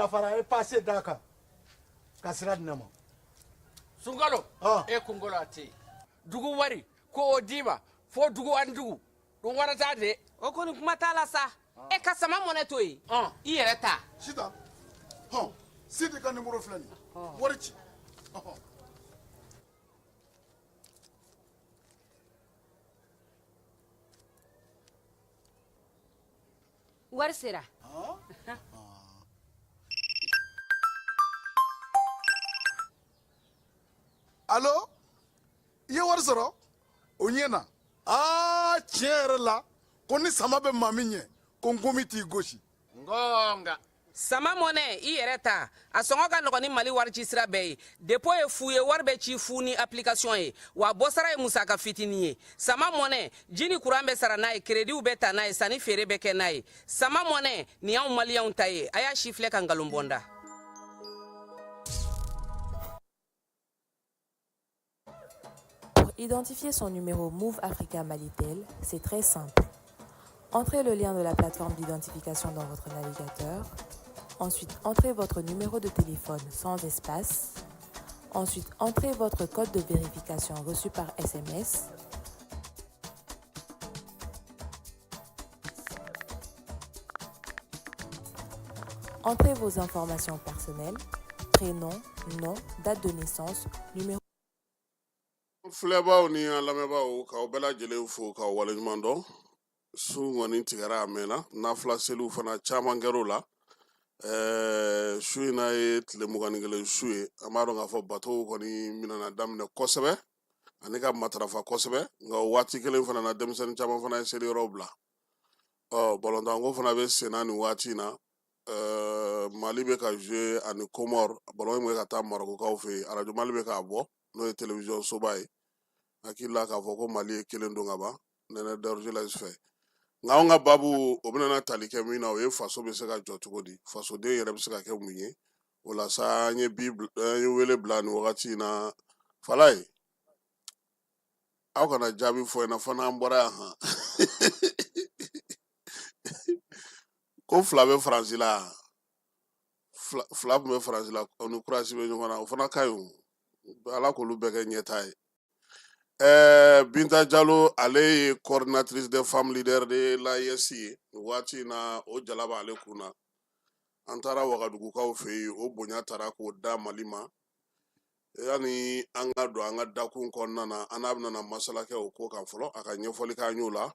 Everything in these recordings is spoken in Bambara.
dafara e passé daka kasira dinama Sungalo e kungolo ati dugu wari ko odima fo dugu andugu dun wara ta de o koni kuma t'a la sa e ka sama mɔnɛ to yen i yɛrɛ ta sita sidi ka numéro filɛ nin wari ci wari sera allo i ye wari sɔrɔ o ɲɛna tiɲɛ yɛrɛ la ko ni sama bɛ maa min ɲɛ ko nkomi t'i gosi ngonga sama mɔnɛ i yɛrɛ ta a sɔngɔ ka nɔgɔ ni mali wari ci sira bɛɛ ye depo ye fu ye wari bɛ ci fu ni application ye wa bɔsara ye musaka fitinin ye sama mɔnɛ ji ni kuran bɛ sara n'a ye krediw bɛ ta n'a ye sanni feere bɛ kɛ n'a ye sama mɔnɛ nin y'anw maliyɛnw ta ye a y'a si filɛ ka nkalon bɔnda Pour identifier son numéro Move Africa Malitel, c'est très simple. Entrez le lien de la plateforme d'identification dans votre navigateur. Ensuite, entrez votre numéro de téléphone sans espace. Ensuite, entrez votre code de vérification reçu par SMS. Entrez vos informations personnelles, prénom, nom, date de naissance, numéro. Filɛbaw ni an lamɛnbaaw k'aw bɛɛ lajɛlen fo k'aw waleɲuman dɔn su ŋɔni tigɛra a mɛnna nafila seliw fana caman kɛr'o la su in na ye tile 21 su ye an b'a dɔn k'a fɔ batow kɔni minɛna daminɛ kosɛbɛ ani ka matarafa kosɛbɛ nka o waati kelen fana na denmisɛnnin caman fana ye seliyɔrɔw bila balontanko fana bɛ sen na nin waati in na mali bɛ ka jouer ani Comore balon in bɛ ka taa Marokokaw fɛ yen arajo mali bɛ k'a bɔ n'o ye télévision soba ye hakili la k'a fɔ ko mali ye kelen don ka ban nɛnɛ darujɛlɛsi fɛ nka anw ka babu o bɛna tali kɛ min na o ye faso bɛ se ka jɔ cogo di fasoden yɛrɛ bɛ se ka kɛ mun ye o la sa an ye wele bila nin wagati in na fala ye aw kana jaabi fɔ yen na fana an bɔra yan han ko fila bɛ faransi la fila tun bɛ faransi la aw ni kurasi bɛ ɲɔgɔn na o fana ka ɲi o ala k'olu bɛɛ kɛ ɲɛta ye Binta Jalo ale ye coordinatrice des femmes leaders de l'AES ye waati na o jala b'ale kun na an taara Wagadugukaw fɛ yen o bonya taara k'o da Mali ma yani an ka don an ka dakun kɔnɔna na an n'a bɛna masala kɛ o ko kan fɔlɔ a ka ɲɛfɔli k'an y'o la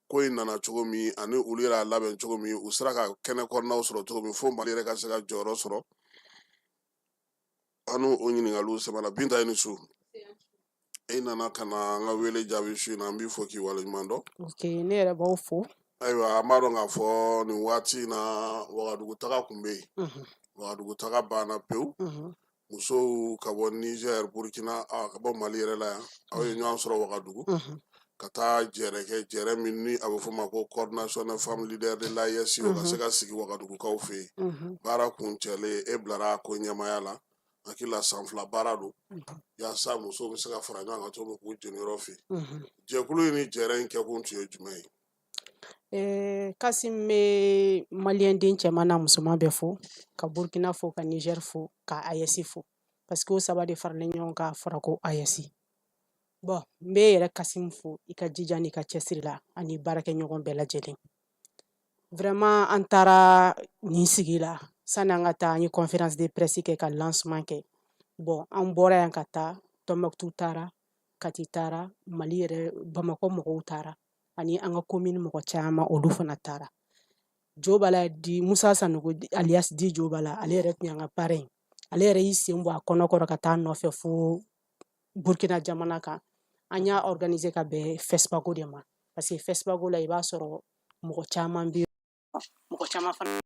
ko in nana cogo min ani olu yɛrɛ labɛn cogo min u sera ka kɛnɛ kɔnɔnaw sɔrɔ cogo min fo Mali yɛrɛ ka se ka jɔyɔrɔ sɔrɔ an n'o ɲininkaliw sɛmɛna Binta i ni su e nana ka na an ka wele jaabi su in na an b'i fɔ k'i waleɲuman dɔn ne yɛrɛ b'aw fo ayiwa an b'a dɔn k'a fɔ nin waati in na Wagadugu kun bɛ yen Wagadugu taga banna pewu musow ka bɔ Niger Burkina ka bɔ Mali yɛrɛ la yan aw ye ɲɔgɔn sɔrɔ Wagadugu ka taa jɛrɛ min ni a bɛ fɔ o ma ko coordination des femmes leaders de l'AES o ka se ka sigi Wagadugukaw fɛ yen baara kun cɛlen e bilara a ko ɲɛmaya la hakili la san 2 baara don yaasa musow bɛ se ka fara ɲɔgɔn kan cogo min k'u jeniyɔrɔ fɛ jɛkulu in ni jɛrɛ in kɛkun tun ye jumɛn ye Kasim bɛ maliyɛnden cɛman n'a musoman bɛɛ fo ka Burkina fo ka Niger fo ka AES fo parce que o saba de faralen ɲɔgɔn kan fɔra ko AES bon n bɛ yɛrɛ Kasim fo i ka jija n'i ka cɛsiri la ani baarakɛɲɔgɔn bɛɛ lajɛlen vraiment an taara nin sigi la sani an ka taa an ye conférence de presse kɛ ka lancement kɛ bon an bɔra yan ka taa Tɔnbɔkutu taara Kati taara Mali yɛrɛ Bamakɔ mɔgɔw taara ani an ka commune mɔgɔ caman olu fana taara Jo b'a la di Musa Sanogo alias di Jo b'a la ale yɛrɛ tun y'an ka parrain ale yɛrɛ y'i sen bɔ a kɔnɔkɔrɔ ka taa nɔfɛ fo Burkina jamana kan an y'a organiser ka bɛn FESPACO de ma parce que FESPACO la i b'a sɔrɔ mɔgɔ caman fana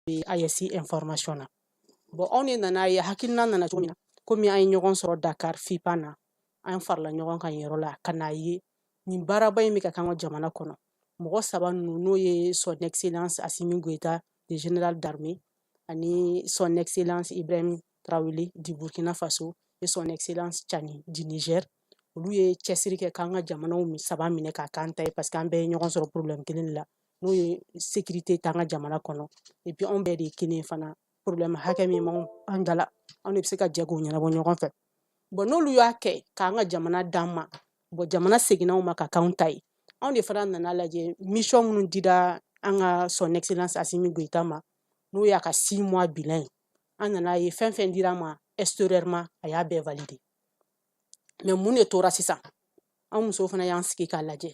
bɛ AES information na bon anw de nana ye hakilina nana cogo min na komi an ye ɲɔgɔn sɔrɔ Dakar FIPA na an farala ɲɔgɔn kan yɔrɔ la ka n'a ye nin baaraba in bɛ ka kɛ an ka jamana kɔnɔ mɔgɔ saba ninnu n'o ye son excellence Assimi Goïta le général d'armée ani son excellence Ibrahim Traoré du Burkina Faso et son excellence Tchani du Niger olu ye cɛsiri kɛ k'an ka jamanaw saba minɛ k'a k'an ta ye parce que an bɛɛ ye ɲɔgɔn sɔrɔ problème kelen de la n'o ye sécurité t'an ka jamana kɔnɔ et puis anw bɛɛ de ye kelen fana problème hakɛ min m'anw an dala anw de bɛ se ka jɛ k'o ɲɛnabɔ ɲɔgɔn fɛ bon n'olu y'a kɛ k'an ka jamana d'an ma bon jamana seginna anw ma ka k'anw ta ye anw de fana nana lajɛ mission minnu dira an ka son excellence Assimi Goïta ma n'o y'a ka 6 mois bilan ye an nana ye fɛn fɛn dira an ma extérieurement a y'a bɛɛ valider mais mun de tora sisan an musow fana y'an sigi k'a lajɛ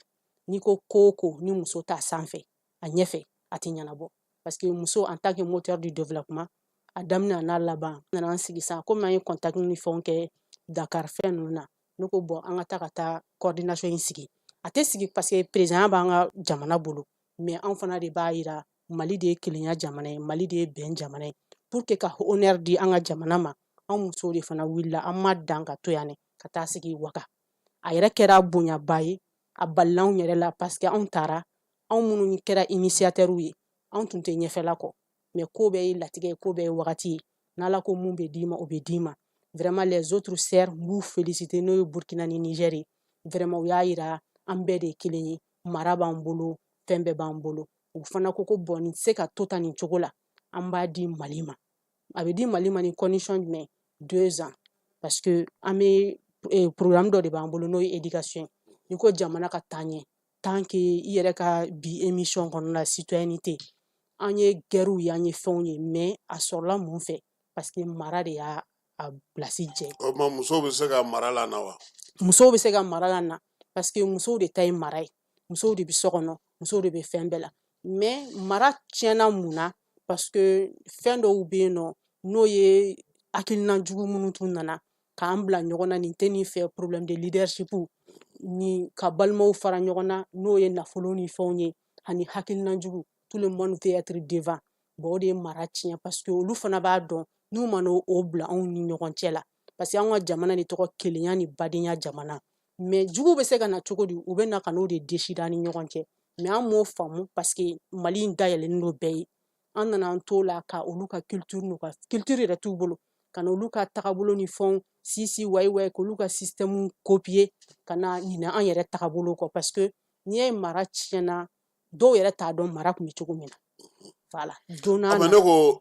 n'i ko ko o ko ni muso t'a sanfɛ a ɲɛfɛ a tɛ ɲɛnabɔ parce que muso en tant que moteur du développement a daminɛ a n'a laban an nana an sigi sisan komi an ye contact ni fɛnw kɛ Dakar fɛn ninnu na ne ko bon an ka taa coordination in sigi a tɛ sigi parce que président b'an ka jamana bolo mais anw fana de b'a yira Mali de ye kelenya jamana ye Mali de ye bɛn jamana ye pour que ka honneur di an ka jamana ma anw musow de fana wulila an ma dan ka to yan ka taa sigi Waka a yɛrɛ kɛra bonyaba ye a balila anw yɛrɛ la parce que anw taara anw minnu kɛra initiateurs ye anw tun tɛ ɲɛfɛla kɔ mais ko bɛɛ ye latigɛ ye ko bɛɛ ye wagati ye n'Ala ko mun bɛ d'i ma o bɛ d'i ma vraiment les autres sœurs n b'u féliciter n'o ye Burkina ni Niger ye vraiment u y'a yira an bɛɛ de ye kelen ye mara b'an bolo fɛn bɛɛ b'an bolo u fana ko ko bon nin tɛ se ka to tan nin cogo la an b'a di Mali ma a bɛ di Mali ma ni condition jumɛn 2 ans parce que an bɛ programme dɔ de b'an bolo n'o ye éducation ni ko jamana ka taa ɲɛ tant que i yɛrɛ ka bi émission kɔnɔna la citoyenneté an ye guerrew ye an ye fɛnw ye mais a sɔrɔla mun fɛ parce que mara de y'a place jɛ o tuma musow bɛ se ka mara la na wa musow bɛ se ka mara la na parce que musow de ta ye mara ye musow de bɛ so kɔnɔ musow de bɛ fɛn bɛɛ la mais mara tiɲɛna mun na parce que fɛn dɔw bɛ yen nɔ n'o ye hakilina jugu minnu tun nana k'an bila ɲɔgɔn na nin tɛ nin fɛ problème de leadership ni ka balimaw fara ɲɔgɔn na n'o ye nafolo ni fɛnw ye ani hakilina jugu tout le monde veut être devant bon o de ye mara tiɲɛ parce que olu fana b'a dɔn n'u mana o bila anw ni ɲɔgɔn cɛ la parce que an ka jamana de tɔgɔ kelenya ni badenya jamana mais jugu bɛ se ka na cogo di u bɛ na ka n'o de déchirer an ni ɲɔgɔn cɛ mais an m'o faamu parce que Mali in dayɛlɛnnen don bɛɛ ye an nana an t'o la ka olu ka culture n'u ka culture yɛrɛ t'u bolo ka na olu ka tagabolo ni fɛnw sisi wayi k'olu ka système copier ka na ɲinɛ an yɛrɛ tagabolo kɔ parce que n'i ye mara tiɲɛna dɔw yɛrɛ t'a dɔn mara tun bɛ cogo min na voilà donna ne ko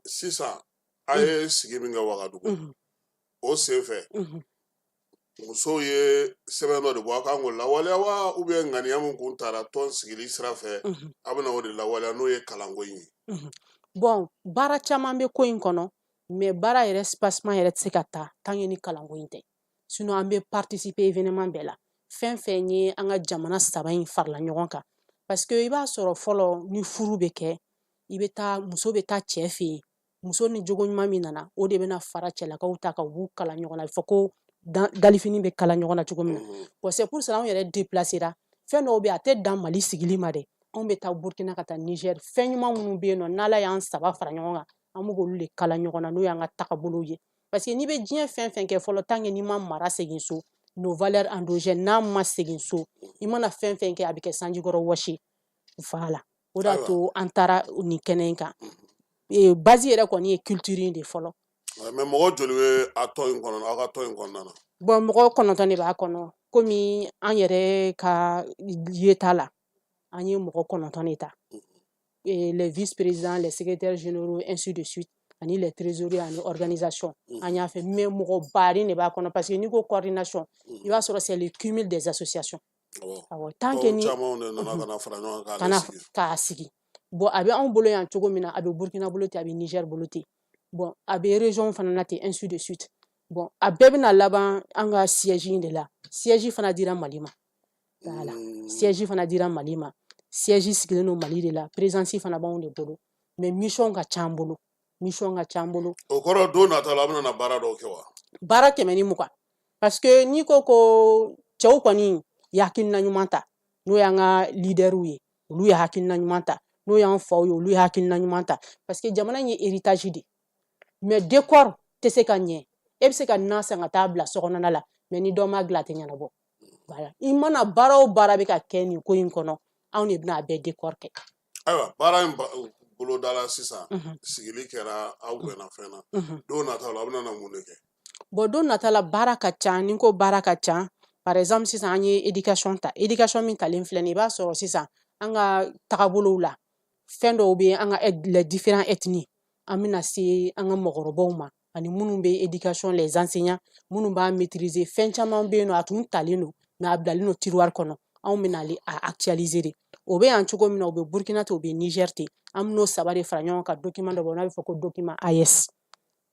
sisan a ye sigi min kɛ Wagadugu o sen fɛ musow ye sɛbɛn dɔ de bɔ a kan k'o lawaleya wa ou bien ŋaniya min kun taara tɔn sigili sira fɛ a bɛna o de lawaleya n'o ye kalanko in ye bon baara caman bɛ ko in kɔnɔ mais baara yɛrɛ spacement yɛrɛ tɛ se ka taa tant que ni kalanko in tɛ sinon an bɛ participer événement bɛɛ la fɛn fɛn ye an ka jamana saba in farala ɲɔgɔn kan parce que i b'a sɔrɔ fɔlɔ ni furu bɛ kɛ i bɛ taa muso bɛ taa cɛ fɛ yen muso ni jogo ɲuman min nana o de bɛna fara cɛlakaw ta ka b'u kala ɲɔgɔn na a bɛ fɔ ko dalifini bɛ kala ɲɔgɔn na cogo min na bon c'est pour cela anw yɛrɛ déplacera fɛn dɔw bɛ yen a tɛ dan Mali sigili ma dɛ anw bɛ taa Burkina ka taa Niger fɛn ɲuman minnu bɛ yen nɔ n'Ala y'an saba fara ɲɔgɔn kan an b'o k'olu de kala ɲɔgɔn na n'o y'an ka tagabolow ye parce que n'i bɛ diɲɛ fɛn fɛn kɛ fɔlɔ tant que n'i ma mara segin so nos valeurs endogènes n'a ma segin so i mana fɛn fɛn kɛ a bɛ kɛ sanjikɔrɔ wɔsi voilà o de y'a to an taara nin kɛnɛ in kan base yɛrɛ kɔni ye culture in de fɔlɔ mais mɔgɔ joli bɛ a tɔn in kɔnɔ aw ka tɔn in kɔnɔna na bon mɔgɔ 9 de b'a kɔnɔ komi an yɛrɛ ka yeta la an ye mɔgɔ 9 de ta les vice-présidents les secrétaires généraux ainsi de suite ani les trésoriers ani organisation an y'a fɛ mais mɔgɔ baden de b'a kɔnɔ parce que n'i ko coordination i b'a sɔrɔ c'est le cumul des associations awɔ tant que ni camanw de nana ka na fara ɲɔgɔn kan kana k'a sigi bon a bɛ anw bolo yan cogo min na a bɛ Burkina bolo ten a bɛ Niger bolo ten bon a bɛ région fana na ten ainsi de suite bon a bɛɛ bɛna laban an ka siège in de la siège fana dira Mali ma voilà siège fana dira Mali ma siège sigilen don Mali de la présence fana b'anw de bolo mais mission ka ca an bolo mission ka ca an bolo o kɔrɔ don nata la a bɛna na baara dɔw kɛ wa baara 120 parce que n'i ko cɛw kɔni ye hakilina ɲuman ta n'o y'an ka leaderw ye olu ye hakilina ɲuman ta n'o y'an faw ye olu ye hakilina ɲuman ta parce que jamana in ye héritage de mais décor tɛ se ka ɲɛ e bɛ se ka nan san ka taa bila sokɔnɔna la mais ni dɔ m'a dilan a tɛ ɲɛnabɔ voilà i mana baara o baara bɛ ka kɛ nin ko in kɔnɔ anw de bɛna a bɛɛ décor kɛ ayiwa baara in bolodala sisan sigili kɛra aw bɛnna fɛn na don nata la a bɛna na mun de kɛ bon don nata la baara ka ca ni ko baara ka ca par exemple sisan an ye éducation ta éducation min talen filɛ nin i b'a sɔrɔ sisan an ka tagabolow la fɛn dɔw bɛ an ka les différents ethnies an bɛna se an ka mɔgɔkɔrɔbaw ma ani minnu bɛ éducation les enseignants minnu b'a maîtriser fɛn caman bɛ yen nɔ a tun talen don mais a bilalen don tiroir kɔnɔ anw bɛna a actualiser de o bɛ yan cogo min na o bɛ Burkina ten o bɛ Niger ten an bɛ n'o 3 de fara ɲɔgɔn kan document dɔ bɛ n'a bɛ fɔ ko document AES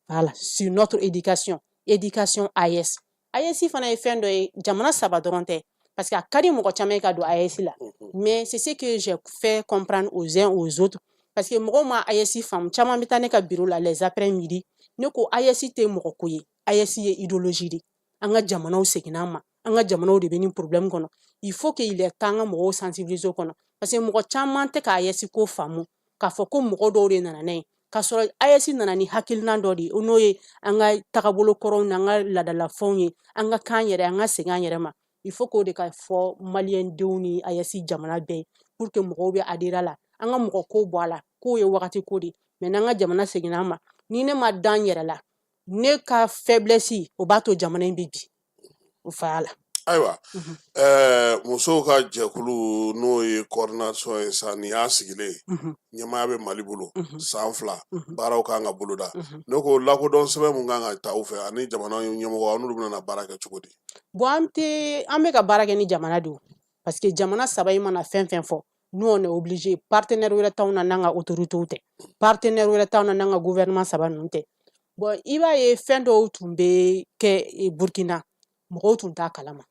voilà sur notre éducation AES fana ye fɛn dɔ ye jamana 3 dɔrɔn tɛ parce que a ka di mɔgɔ caman ka don AES la mais c'est ce que j'ai fait comprendre aux uns aux autres parce que mɔgɔw ma AES faamu caman bɛ taa ne ka bureau la les après-midi ne ko AES tɛ mɔgɔ ko ye AES ye idéologie de an ka jamanaw seginna an ma an ka jamanaw de bɛ ni problème kɔnɔ il faut que il est temps an ka mɔgɔw sensibiliser o kɔnɔ parce que mɔgɔ caman tɛ ka AES ko faamu k'a fɔ ko mɔgɔ dɔw de nana n'a ye k'a sɔrɔ AES nana ni hakilina dɔ de ye n'o ye an ka tagabolo kɔrɔw ni an ka laadalafɛnw ye an ka kan yɛrɛ an ka segin an yɛrɛ ma il faut que o de ka fɔ maliyɛn denw ni AES jamana bɛɛ ye pour que mɔgɔw bɛ adhérer a la an ka mɔgɔ ko bɔ a la k'o ye wagati ko de mais n'an ka jamana seginna an ma ni ne ma da n yɛrɛ la ne ka faiblesse o b'a to jamana in bɛ bi o fa la ayiwa musow ka jɛkulu n'o ye coordination ye sa nin y'a sigilen ɲɛmaya bɛ Mali bolo san 2 baaraw kan ka boloda ne ko lakodɔn sɛbɛn mun kan ka ta aw fɛ ani jamana ɲɛmɔgɔ an n'olu bɛna baara kɛ cogo di bon an bɛ ka baara kɛ ni jamana de parce que jamana 3 in mana fɛn fɛn fɔ nous on est obligé partenaire wɛrɛ t'anw na n'an ka autorités tɛ partenaire wɛrɛ t'anw na n'an ka gouvernement 3 ninnu tɛ bon i b'a ye fɛn dɔw tun bɛ kɛ Burkina mɔgɔw tun t'a kalama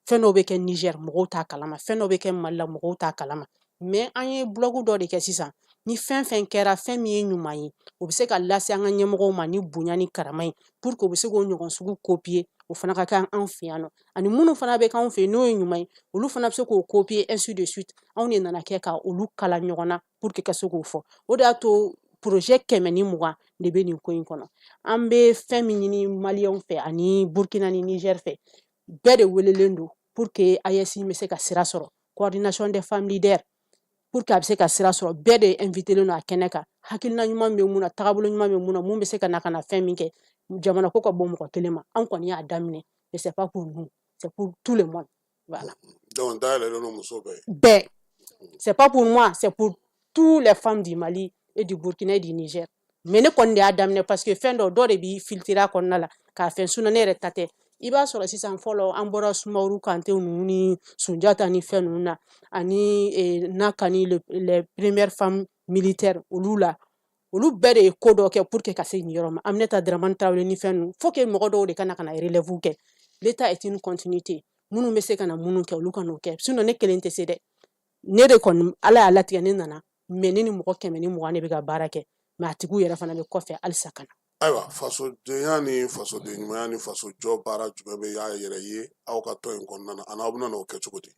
fɛn dɔw bɛ kɛ Niger mɔgɔw t'a kalama fɛn dɔw bɛ kɛ Mali la mɔgɔw t'a kalama mais an ye bloc dɔ de kɛ sisan ni fɛn fɛn kɛra fɛn min ye ɲuman ye o bɛ se ka lase an ka ɲɛmɔgɔw ma ni bonya ni karama ye pour que u bɛ se k'o ɲɔgɔn sugu copier o fana ka kɛ an fɛ yan nɔ ani minnu fana bɛ k'anw fɛ yen n'o ye ɲuman ye olu fana bɛ se k'o copier ainsi de suite anw de nana kɛ ka olu kala ɲɔgɔn na pour que ka se k'o fɔ o de y'a to projet 120 de bɛ nin ko in kɔnɔ an bɛ fɛn min ɲini maliyɛnw fɛ ani Burkina ni Niger fɛ bɛɛ de welelen don pour que AES bɛ se ka sira sɔrɔ coordination des femmes leaders pour que a bɛ se ka sira sɔrɔ bɛɛ de invité len don a kɛnɛ kan hakilina ɲuman bɛ mun na tagabolo ɲuman bɛ mun na mun bɛ se ka na fɛn min kɛ jamana ko ka bɔ mɔgɔ kelen ma an kɔni y'a daminɛ mais c'est pas pour nous c'est pour tout le monde voilà donc dayɛlɛlen don muso bɛɛ c'est pas pour moi c'est pour tous les femmes du Mali et du Burkina et du Niger mais ne kɔni de y'a daminɛ parce que fɛn dɔ de b'i filtrer a kɔnɔna la k'a fɛn sinon ne yɛrɛ ta tɛ i b'a sɔrɔ sisan fɔlɔ an bɔra Sumaworo Kante ninnu ni Sunjata ni fɛn ninnu na ani Nakani les premières femmes militaires olu la olu bɛɛ de ye ko dɔ kɛ pour que ka se nin yɔrɔ ma Aminata Dramane Traoré ni fɛn ninnu faut que mɔgɔ dɔw de ka na relève kɛ l'état est une continuité minnu bɛ se ka na minnu kɛ olu ka n'o kɛ sinon ne kelen tɛ se dɛ ne de kɔni Ala y'a latigɛ ne nana mais ne ni mɔgɔ 120 de bɛ ka baara kɛ mais a tigiw yɛrɛ fana bɛ kɔfɛ halisa ka na ayiwa fasodenya ni fasoden ɲumanya ni fasojɔ baara jumɛn bɛ y'a yɛrɛ ye aw ka tɔn in kɔnɔna na ani aw bɛna n'o kɛ cogo di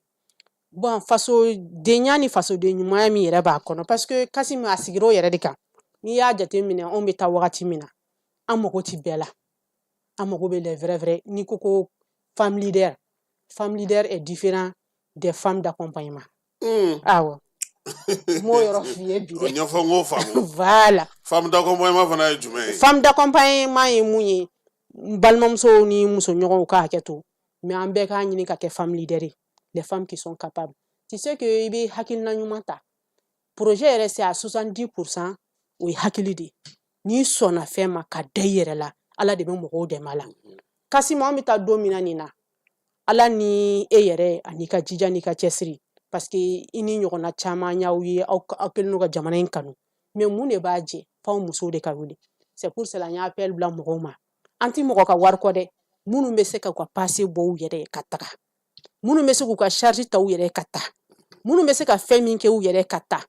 bon fasodenya ni fasoden ɲumanya min yɛrɛ b'a kɔnɔ parce que Kassim a sigira o yɛrɛ de kan n'i y'a jateminɛ anw bɛ taa wagati min na an mago tɛ bɛɛ la an mago bɛ les vrais n'i ko ko femme leader est différent des femmes d'accompagnement awɔ m'o yɔrɔ f'i ye bi o ɲɛfɔ n k'o faamu voilà femme d'accompagnement fana ye jumɛn ye femme d'accompagnement ye mun ye n balimamusow ni musoɲɔgɔnw ka hakɛ to mais an bɛɛ k'a ɲini ka kɛ femme leader ye les femmes qui sont capables tu sais que i bɛ hakilina ɲuman ta projet yɛrɛ c'est à 70% o ye hakili de ye n'i sɔnna fɛn ma ka da i yɛrɛ la Ala de bɛ mɔgɔw dɛmɛ a la Kassim an bɛ taa don min na nin na Ala ni e yɛrɛ ani ka jija n'i ka cɛsiri parce que i ni ɲɔgɔnna caman y'aw ye aw kɛlen don ka jamana in kanu mais mun de b'a jɛ f'aw musow de ka wuli c'est pour cela n y'a appel bila mɔgɔw ma an tɛ mɔgɔ ka wari kɔ dɛ minnu bɛ se ka ka passe bɔ u yɛrɛ ye ka taga minnu bɛ se k'u ka charge ta u yɛrɛ ye ka taa minnu bɛ se ka fɛn min kɛ u yɛrɛ ka taa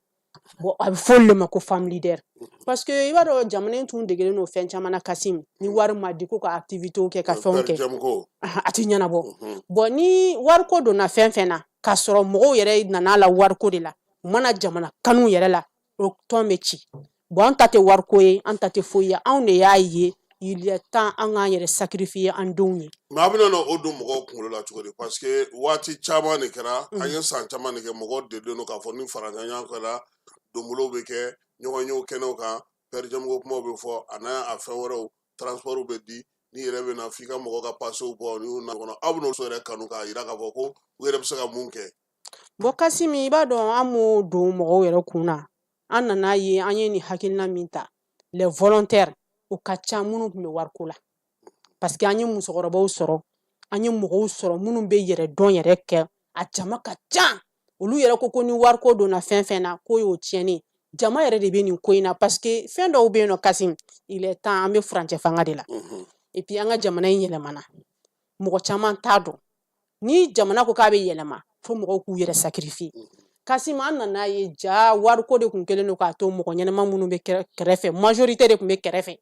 bon a bɛ fɔ olu de ma ko femme leader parce que i b'a dɔn jamana in tun degelen don fɛn caman na Kassim ni wari ma di ko ka activités kɛ ka fɛnw kɛ a tɛ ɲɛnabɔ bon ni wariko donna fɛn fɛn na k'a sɔrɔ mɔgɔw yɛrɛ nana la wariko de la u mana jamana kanu yɛrɛ la o tɔn bɛ ci bon an ta tɛ wariko ye an ta tɛ foyi ye anw de y'a ye il est temps an k'an yɛrɛ sacrifier an denw ye mais a bɛna o don mɔgɔw kunkolo la cogo di parce que waati caman de kɛra an ye san caman de kɛ mɔgɔw delilen don k'a fɔ ni faraɲɔgɔnya kɛra donbolow bɛ kɛ ɲɔgɔn yew kɛnɛw kan pɛrijɛmuko kumaw bɛ fɔ a n'a fɛn wɛrɛw transportw bɛ di ni yɛrɛ bɛ na f'i ka mɔgɔ ka passew bɔ ni y'u na kɔnɔ aw bɛna o yɛrɛ kanu k'a jira k'a fɔ ko u yɛrɛ bɛ se ka mun kɛ bon Kassim i b'a dɔn an m'o don mɔgɔw yɛrɛ kun na an nana ye an ye nin hakilina min ta les volontaires o ka ca minnu tun bɛ wariko la parce que an ye musokɔrɔbaw sɔrɔ an ye mɔgɔw sɔrɔ minnu bɛ yɛrɛ dɔn yɛrɛ kɛ a jama ka ca olu yɛrɛ ko ni wariko donna fɛn fɛn na ko y'o tiɲɛni jama yɛrɛ de bɛ nin ko in na parce que fɛn dɔw bɛ yen nɔ Kasim il est temps an bɛ furancɛ fanga de la et puis an ka jamana in yɛlɛmana mɔgɔ caman t'a dɔn ni jamana ko k'a bɛ yɛlɛma fo mɔgɔw k'u yɛrɛ sacrifier Kasim an nana ye ja wariko de tun kɛlen don k'a to mɔgɔ ɲɛnama minnu bɛ kɛrɛfɛ majorité de tun bɛ kɛrɛfɛ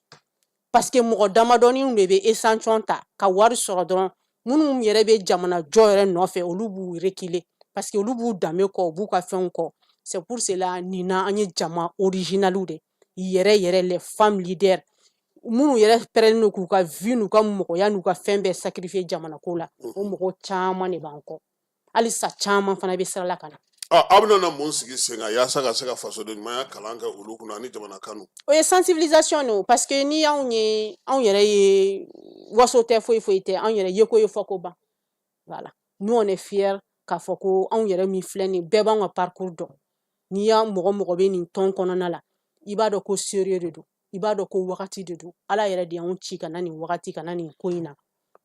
parce que mɔgɔ damadɔnin de bɛ échantillon ta ka wari sɔrɔ dɔrɔn minnu yɛrɛ bɛ jamana jɔ yɛrɛ nɔfɛ olu b'u reculer parce que olu b'u danbe kɔ u b'u ka fɛnw kɔ c'est pour cela nin na an ye jama originaliw de yɛrɛ les femmes leaders minnu yɛrɛ pɛrɛnnen don k'u ka vie n'u ka mɔgɔya n'u ka fɛn bɛɛ sacrifier jamana ko la o mɔgɔ caman de b'an kɔ halisa caman fana bɛ sirala ka na aw bɛna mun sigi sen kan yaasa ka se ka fasoden ɲumanya kalan kɛ olu kunna ani jamana kanu o ye sensibilisation de parce que ni anw yɛrɛ ye waso tɛ foyi foyi tɛ anw yɛrɛ yeko ye fɔ ko ban voilà nous on est fiers k'a fɔ ko anw yɛrɛ min filɛ nin bɛɛ b'an ka parcours dɔn n'i y'a mɔgɔ bɛ nin tɔn kɔnɔna la i b'a dɔn ko sérieux de don i b'a dɔn ko wagati de don ala yɛrɛ de y'anw ci ka na nin wagati ka na nin ko in na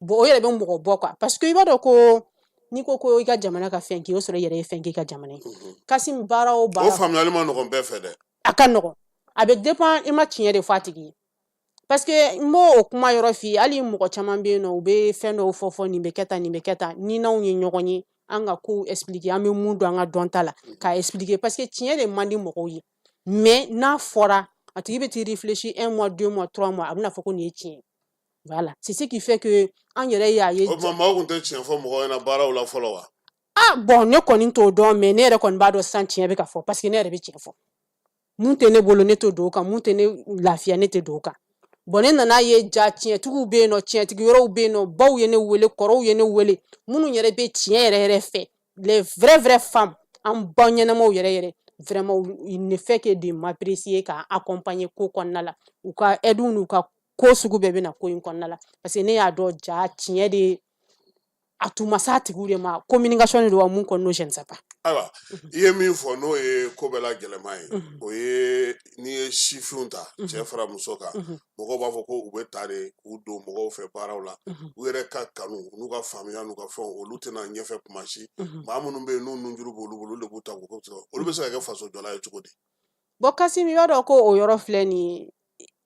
bon o yɛrɛ bɛ mɔgɔ bɔ quoi parce que i b'a dɔn ko n'i ko i ka jamana ka fɛn k'i o sɔrɔ i yɛrɛ ye fɛn k'i ka jamana ye Kasim baara o baara o faamuyali ma nɔgɔn bɛɛ fɛ dɛ a ka nɔgɔn a bɛ dépend i ma tiɲɛ de fɔ a tigi ye parce que n b'o kuma yɔrɔ f'i ye hali mɔgɔ caman bɛ yen nɔ u bɛ fɛn dɔw fɔ nin bɛ kɛ tan ni n'anw ye ɲɔgɔn ye an ka kow expliquer an bɛ mun dɔn an ka dɔnta la k'a expliquer parce que tiɲɛ de man di mɔgɔw ye mais n'a fɔra a tigi bɛ t'i réfléchir 1 mois 2 mois 3 mois a bɛna fɔ ko nin ye tiɲɛ voilà c'est ce qui fait que an yɛrɛ y'a ye o tuma maaw tun tɛ tiɲɛ fɔ mɔgɔw ɲɛna baaraw la fɔlɔ wa bon ne kɔni t'o dɔn mais ne yɛrɛ kɔni b'a dɔn sisan tiɲɛ bɛ ka fɔ parce que ne yɛrɛ bɛ tiɲɛ fɔ mun tɛ ne bolo ne t'o don o kan mun tɛ ne lafiya ne tɛ don o kan bon ne nana ye ja tiɲɛtigiw bɛ yen nɔ tiɲɛtigi yɔrɔw bɛ yen nɔ baw ye ne wele kɔrɔw ye ne wele minnu yɛrɛ bɛ tiɲɛ yɛrɛ fɛ les vraies femmes an ba ɲɛnamaw yɛrɛ vraiment il ne fait que de m'apprécier ka accompagner ko kɔnɔna la u ka aide n'u ka ko sugu bɛɛ bɛ na ko in kɔnɔna la parce que ne y'a dɔn ja tiɲɛ de a tun ma s'a tigiw de ma communication de don wa mun kɔnɔ je ne sais pas ayiwa i ye min fɔ n'o ye ko bɛɛ la gɛlɛman ye o ye n'i ye sifinw ta cɛ fara muso kan mɔgɔw b'a fɔ ko u bɛ ta de k'u don mɔgɔw fɛ baaraw la u yɛrɛ ka kanu n'u ka faamuya n'u ka fɛnw olu tɛna ɲɛfɛ kuma si maa minnu bɛ yen n'u nunjuru b'olu bolo olu de b'u ta k'u olu bɛ se ka kɛ faso jɔla ye cogo di bon Kasim i b'a dɔn ko o yɔrɔ filɛ nin ye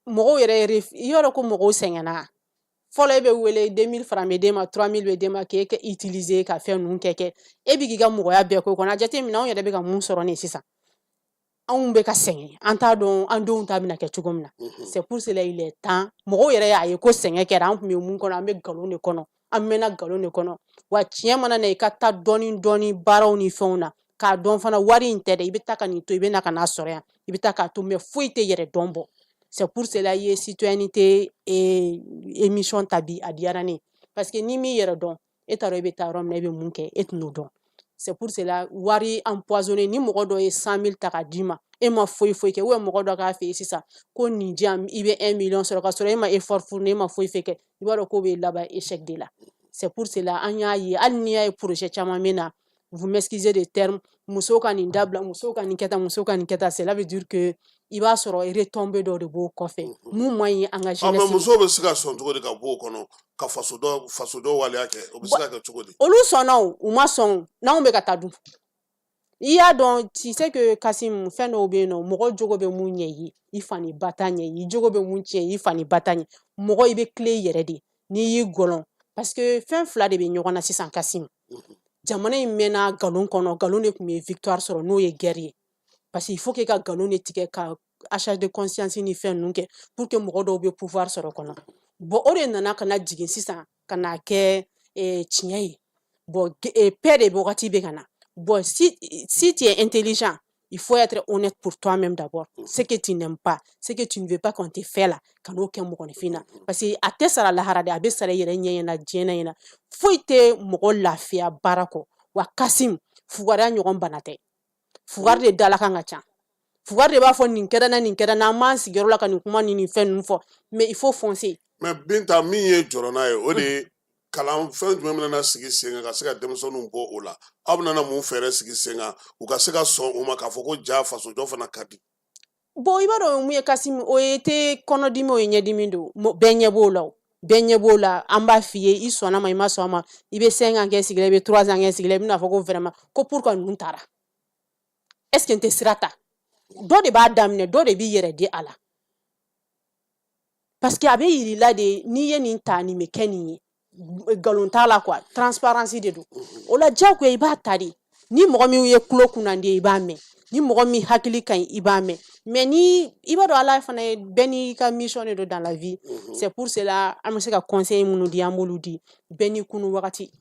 mɔgɔw yɛrɛ i b'a dɔn ko mɔgɔw sɛgɛnna fɔlɔ e bɛ wele 2000 francs bɛ d'e ma 3000 bɛ d'e ma k'e ka utiliser ka fɛn ninnu kɛ e bɛ k'i ka mɔgɔya bɛɛ k'o kɔnɔ a jateminɛ anw yɛrɛ bɛ ka mun sɔrɔ nin sisan anw bɛ ka sɛgɛn an t'a dɔn an denw ta bɛna kɛ cogo min na c'est pour cela il est temps mɔgɔw yɛrɛ y'a ye ko sɛgɛn kɛra an tun bɛ mun kɔnɔ an bɛ nkalon de kɔnɔ an mɛnna nkalon de kɔnɔ wa tiɲɛ mana na i ka taa dɔɔni baaraw ni fɛnw na k'a dɔn fana wari in tɛ dɛ i bɛ taa ka nin to i bɛ na ka n'a sɔrɔ yan i bɛ taa k'a to mais foyi tɛ yɛrɛ dɔn bɔ c'est pour cela i ye citoyenneté émission ta bi a diyara ne ye parce que ni m'i yɛrɛ dɔn e t'a dɔn i bɛ taa yɔrɔ min na i bɛ mun kɛ e tɛn'o dɔn c'est pour cela wari empoisonné ni mɔgɔ dɔ ye 100 000 ta k'a d'i ma e ma foyi kɛ ou bien mɔgɔ dɔ k'a fɛ yen sisan ko nin diyan i bɛ 1 million sɔrɔ ka sɔrɔ e ma effort fourni e ma foyi kɛ i b'a dɔn k'o bɛ laban échec de la c'est pour cela an y'a ye hali n'i y'a ye projet caman bɛ na vous m'excusez des termes musow ka nin dabila musow ka nin kɛ tan musow ka nin kɛ tan cela veut dire que i b'a sɔrɔ retombées dɔ de b'o kɔfɛ mun man ɲi an ka jeunesse mais musow bɛ se ka sɔn cogo di ka bɔ o kɔnɔ ka faso dɔ waleya kɛ o bɛ se ka kɛ cogo di olu sɔnna o u ma sɔn n'anw bɛ ka taa dun i y'a dɔn tu sais que Kasim fɛn dɔw bɛ yen nɔ mɔgɔ jogo bɛ mun ɲɛ i ye i fani ba t'a ɲɛ i jogo bɛ mun tiɲɛ i fani ba t'a ɲɛ mɔgɔ i bɛ tile i yɛrɛ de n'i y'i gɔlɔn parce que fɛn fila de bɛ ɲɔgɔn na sisan Kasim jamana in mɛnna nkalon kɔnɔ nkalon de tun bɛ victoire sɔrɔ n'o ye guerre ye parce que il faut que ka nkalon de tigɛ ka achat de conscience ni fɛn ninnu kɛ pour que mɔgɔ dɔw bɛ pouvoir sɔrɔ kɔnɔ bon o de nana ka na jigin sisan ka na kɛ tiɲɛ ye bon paix de wagati bɛ ka na bon si tu es intelligent il faut être honnête pour toi-même d'abord ce que tu n'aimes pas ce que tu ne veux pas qu'on te fait là ka n'o kɛ mɔgɔninfin na parce que a tɛ sara lahara de a bɛ sara i yɛrɛ ɲɛ ɲɛna diɲɛ ɲɛna foyi tɛ mɔgɔ lafiya baara kɔ wa Kasim fugariya ɲɔgɔn bana tɛ fugari de dalakan ka ca fugari de b'a fɔ nin kɛra n na an b'an sigiyɔrɔ la ka nin kuma ni nin fɛn ninnu fɔ mais il faut foncer mais Binta min ye jɔrɔ n'a ye o de ye kalan fɛn jumɛn bɛna sigi sen kan ka se ka denmisɛnninw bɔ o la aw bɛna mun fɛɛrɛ sigi sen kan u ka se ka sɔn o ma k'a fɔ ko ja faso jɔ fana ka di bon i b'a dɔn mun ye Kassim o ye tɛ kɔnɔdimi o ye ɲɛdimi don bɛɛ ɲɛ b'o la o bɛɛ ɲɛ b'o la an b'a f'i ye i sɔnna ma i ma sɔn ma i bɛ 5 ans kɛ sigila i bɛ 3 ans kɛ sigila i bɛna fɔ ko vraiment ko pourquoi ninnu taara est ce que n tɛ sira ta dɔ de b'a daminɛ dɔ de b'i yɛrɛ di a la parce que a bɛ yir'i la de n'i ye nin ta nin bɛ kɛ nin ye nkalon t'a la quoi transparency de don o la diyagoya i b'a ta de ni mɔgɔ min ye tulo kunnandi ye i b'a mɛn ni mɔgɔ min hakili ka ɲi i b'a mɛn mais ni i b'a dɔn ala fana ye bɛɛ n'i ka mission de don dans la vie c'est pour cela an bɛ se ka conseil minnu di an b'olu di bɛɛ n'i kunu wagati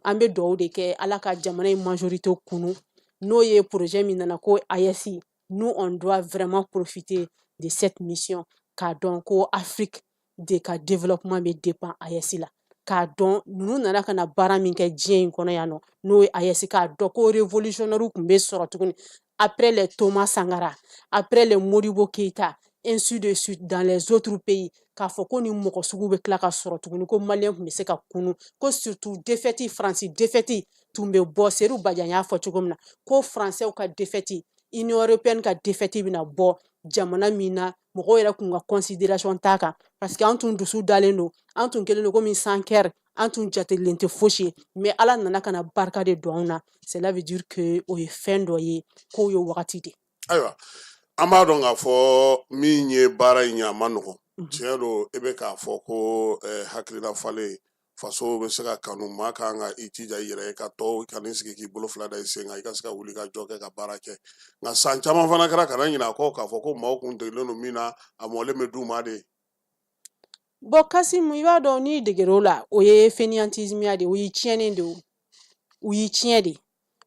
an bɛ dugawu de kɛ ala ka jamana in majorité kunu n'o ye projet min nana ko AES nous on doit vraiment profiter de cette mission k'a dɔn ko Afrique de ka développement bɛ dépend AES la k'a dɔn ninnu nana ka na baara min kɛ diɲɛ in kɔnɔ yan nɔ n'o ye AES k'a dɔn ko révolutionnaire tun bɛ sɔrɔ tuguni après les Thomas Sankara après les Modibo Keïta ainsi de suite dans les autres pays k'a fɔ ko ni mɔgɔ sugu bɛ tila ka sɔrɔ tuguni ko maliyɛn tun bɛ se ka kunu ko surtout défaite Faransi défaite tun bɛ bɔ Seydou Badiane y'a fɔ cogo min na ko Français ka défaite Union européenne ka défaite bɛna bɔ jamana min na mɔgɔw yɛrɛ kun ka considération t'a kan parce que an tun dusu dalen don an tun kɛlen don komi Sanker an tun jatelen tɛ fosi ye mais ala nana ka na barika de don an na cela veut dire que o ye fɛn dɔ ye k'o ye wagati de ayiwa an b'a dɔn k'a fɔ min ye baara in ɲɛ a ma nɔgɔn tiɲɛ don e bɛ k'a fɔ ko hakilina falen faso bɛ se ka kanu maa kan ka i jija i yɛrɛ ye ka tɔw kan'i sigi k'i bolo fila da i sen kan i ka se ka wuli ka jɔ kɛ ka baara kɛ nka san caman fana kɛra kana ɲinɛ a kɔ k'a fɔ ko maaw kun degelen don min na a mɔlen bɛ d'u ma de bon Kassim i b'a dɔn n'i deger'o la o ye fainéantisme de o y'i tiɲɛnen de o y'i tiɲɛ de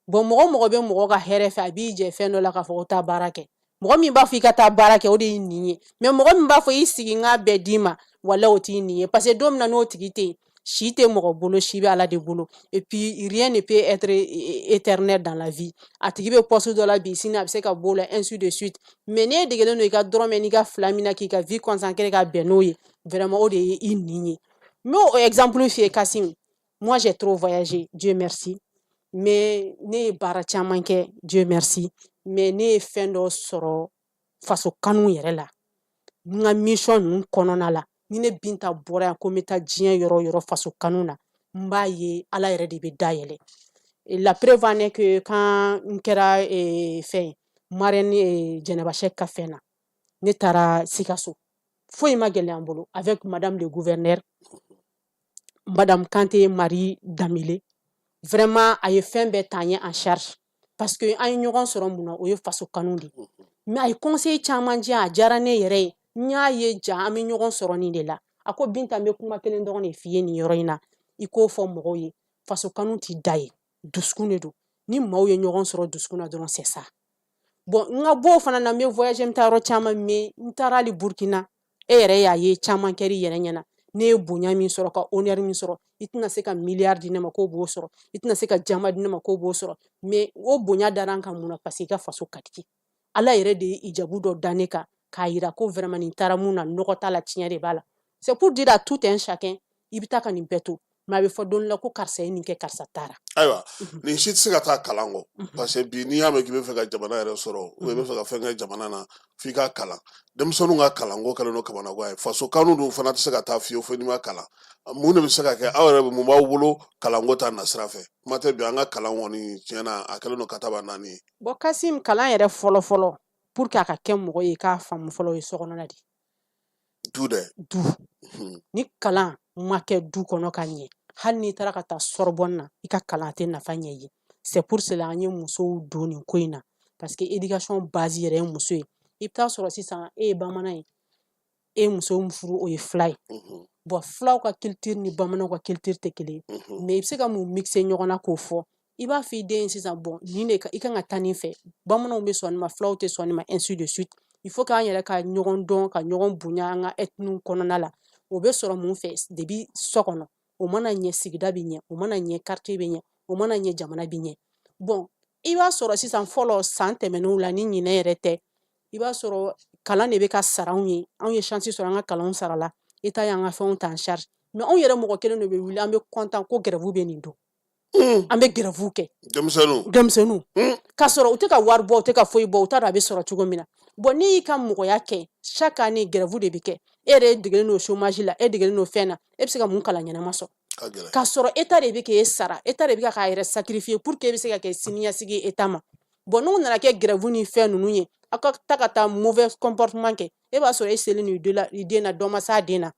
bon mɔgɔ bɛ mɔgɔ ka hɛrɛ fɛ a b'i jɛ fɛn dɔ la k'a fɔ ko taa baara kɛ mɔgɔ min b'a fɔ i ka taa baara kɛ o de y'i nin ye mais mɔgɔ min b'a fɔ i sigi n k'a bɛɛ d'i ma wala o t'i nin ye parce que don min na n'o tigi tɛ yen si tɛ mɔgɔ bolo si bɛ ala de bolo et puis rien ne peut être éternel dans la vie a tigi bɛ poste dɔ la bi sini a bɛ se ka bɔ o la ainsi de suite mais n'e degelen don i ka dɔrɔmɛ n'i ka fila min na k'i ka vie consacrer ka bɛn n'o ye vraiment o de ye i nin ye n b'o exemple f'i ye Kassim moi j'ai trop voyagé Dieu merci mais ne ye baara caman kɛ Dieu merci mais ne ye fɛn dɔ sɔrɔ faso kanu yɛrɛ la n ka mission ninnu kɔnɔna la ni ne Binta bɔra yan ko n bɛ taa diɲɛ yɔrɔ o yɔrɔ faso kanu na n b'a ye ala yɛrɛ de bɛ dayɛlɛ la preuve en est que quand n kɛra fɛn marraine Jɛnɛba Sɛki ka fɛn na ne taara Sikaso foyi ma gɛlɛya n bolo avec madame le gouverneur madame Kante Marie Damile vraiment a ye fɛn bɛɛ ta n ye en charge parce que an ye ɲɔgɔn sɔrɔ mun na o ye faso kanu de mais a ye conseil caman di yan a diyara ne yɛrɛ ye n y'a ye ja an bɛ ɲɔgɔn sɔrɔ nin de la a ko Binta n bɛ kuma kelen dɔrɔn de f'i ye nin yɔrɔ in na i k'o fɔ mɔgɔw ye faso kanu t'i da ye dusukun de don ni maaw ye ɲɔgɔn sɔrɔ dusukun na dɔrɔn c'est ça bon n ka bɔ o fana na n bɛ voyager n bɛ taa yɔrɔ caman mais n taara hali Burkina e yɛrɛ y'a ye caman kɛra i yɛrɛ ɲɛna ne ye bonya min sɔrɔ ka honneur min sɔrɔ i tɛna se ka milliard di ne ma k'o b'o sɔrɔ i tɛna se ka jama di ne ma k'o b'o sɔrɔ mais o bonya dara an kan mun na parce que i ka faso ka di ala yɛrɛ de ye ijabu dɔ da ne kan k'a jira ko vraiment nin taara mun na nɔgɔ t'a la tiɲɛ de b'a la c'est pour dire à tout un chacun i bɛ taa ka nin bɛɛ to mais a bɛ fɔ don la ko karisa ye nin kɛ karisa taara ayiwa nin si tɛ se ka taa kalan kɔ parce que bi n'i y'a mɛn k'i bɛ fɛ ka jamana yɛrɛ sɔrɔ ou bien i bɛ fɛ ka fɛn kɛ jamana na f'i ka kalan denmisɛnninw ka kalanko kɛlen don kamanagan ye faso kanu dun fana tɛ se ka taa fiyewu fo n'i ma kalan mun de bɛ se ka kɛ aw yɛrɛ mun b'aw bolo kalanko ta nasira fɛ kuma tɛ bi an ka kalan kɔni tiɲɛ na a kɛlen don ka taa naani ye bon Kassim kalan yɛrɛ fɔlɔ pour que a ka kɛ mɔgɔ ye k'a faamu fɔlɔ o ye sokɔnɔna de du dɛ du ni kalan ma kɛ du kɔnɔ ka ɲɛ hali n'i taara ka taa Sorbonne na i ka kalan tɛ nafa ɲɛ ye c'est pour cela an ye musow don nin ko in na parce que éducation base yɛrɛ ye muso ye i bɛ taa sɔrɔ sisan e ye bamanan ye e ye muso min furu o ye fila ye bon filaw ka culture ni bamananw ka culture tɛ kelen ye mais i bɛ se ka mun mixer ɲɔgɔn na k'o fɔ i b'a fɔ i den sisan bon nin de i kan ka taa nin fɛ bamananw bɛ sɔn nin ma filaw tɛ sɔn nin ma ainsi de suite il faut k'an yɛrɛ ka ɲɔgɔn dɔn ka ɲɔgɔn bonya an ka ethnie kɔnɔna la o bɛ sɔrɔ mun fɛ depuis so kɔnɔ o mana ɲɛ sigida bɛ ɲɛ o mana ɲɛ quartier bɛ ɲɛ o mana ɲɛ jamana bɛ ɲɛ bon i b'a sɔrɔ sisan fɔlɔ san tɛmɛnenw la ni ɲinɛ yɛrɛ tɛ i b'a sɔrɔ kalan de bɛ ka sara anw ye chance sɔrɔ an ka kalanw sara la État y'an ka fɛnw ta en charge mais anw yɛrɛ mɔgɔ kelen de bɛ wuli an bɛ content ko grève bɛ nin don an bɛ grève kɛ denmisɛnninw denmisɛnninw k'a sɔrɔ u tɛ ka wari bɔ u tɛ ka foyi bɔ u t'a dɔn a bɛ sɔrɔ cogo min na bon n'i y'i ka mɔgɔya kɛ chaque année grève de bɛ kɛ e yɛrɛ degelen n'o chômage la e degelen n'o fɛn na e bɛ se ka mun kalan ɲɛnama sɔrɔ k'a sɔrɔ état de bɛ k'e sara état de bɛ k'a yɛrɛ sacrifier pour que e bɛ se ka kɛ siniɲɛsigi ye état ma bon n'u nana kɛ grève ni fɛn ninnu ye aw ka taa mauvais comportement kɛ e b'a sɔrɔ e selen no i den na dɔ ma s'a den na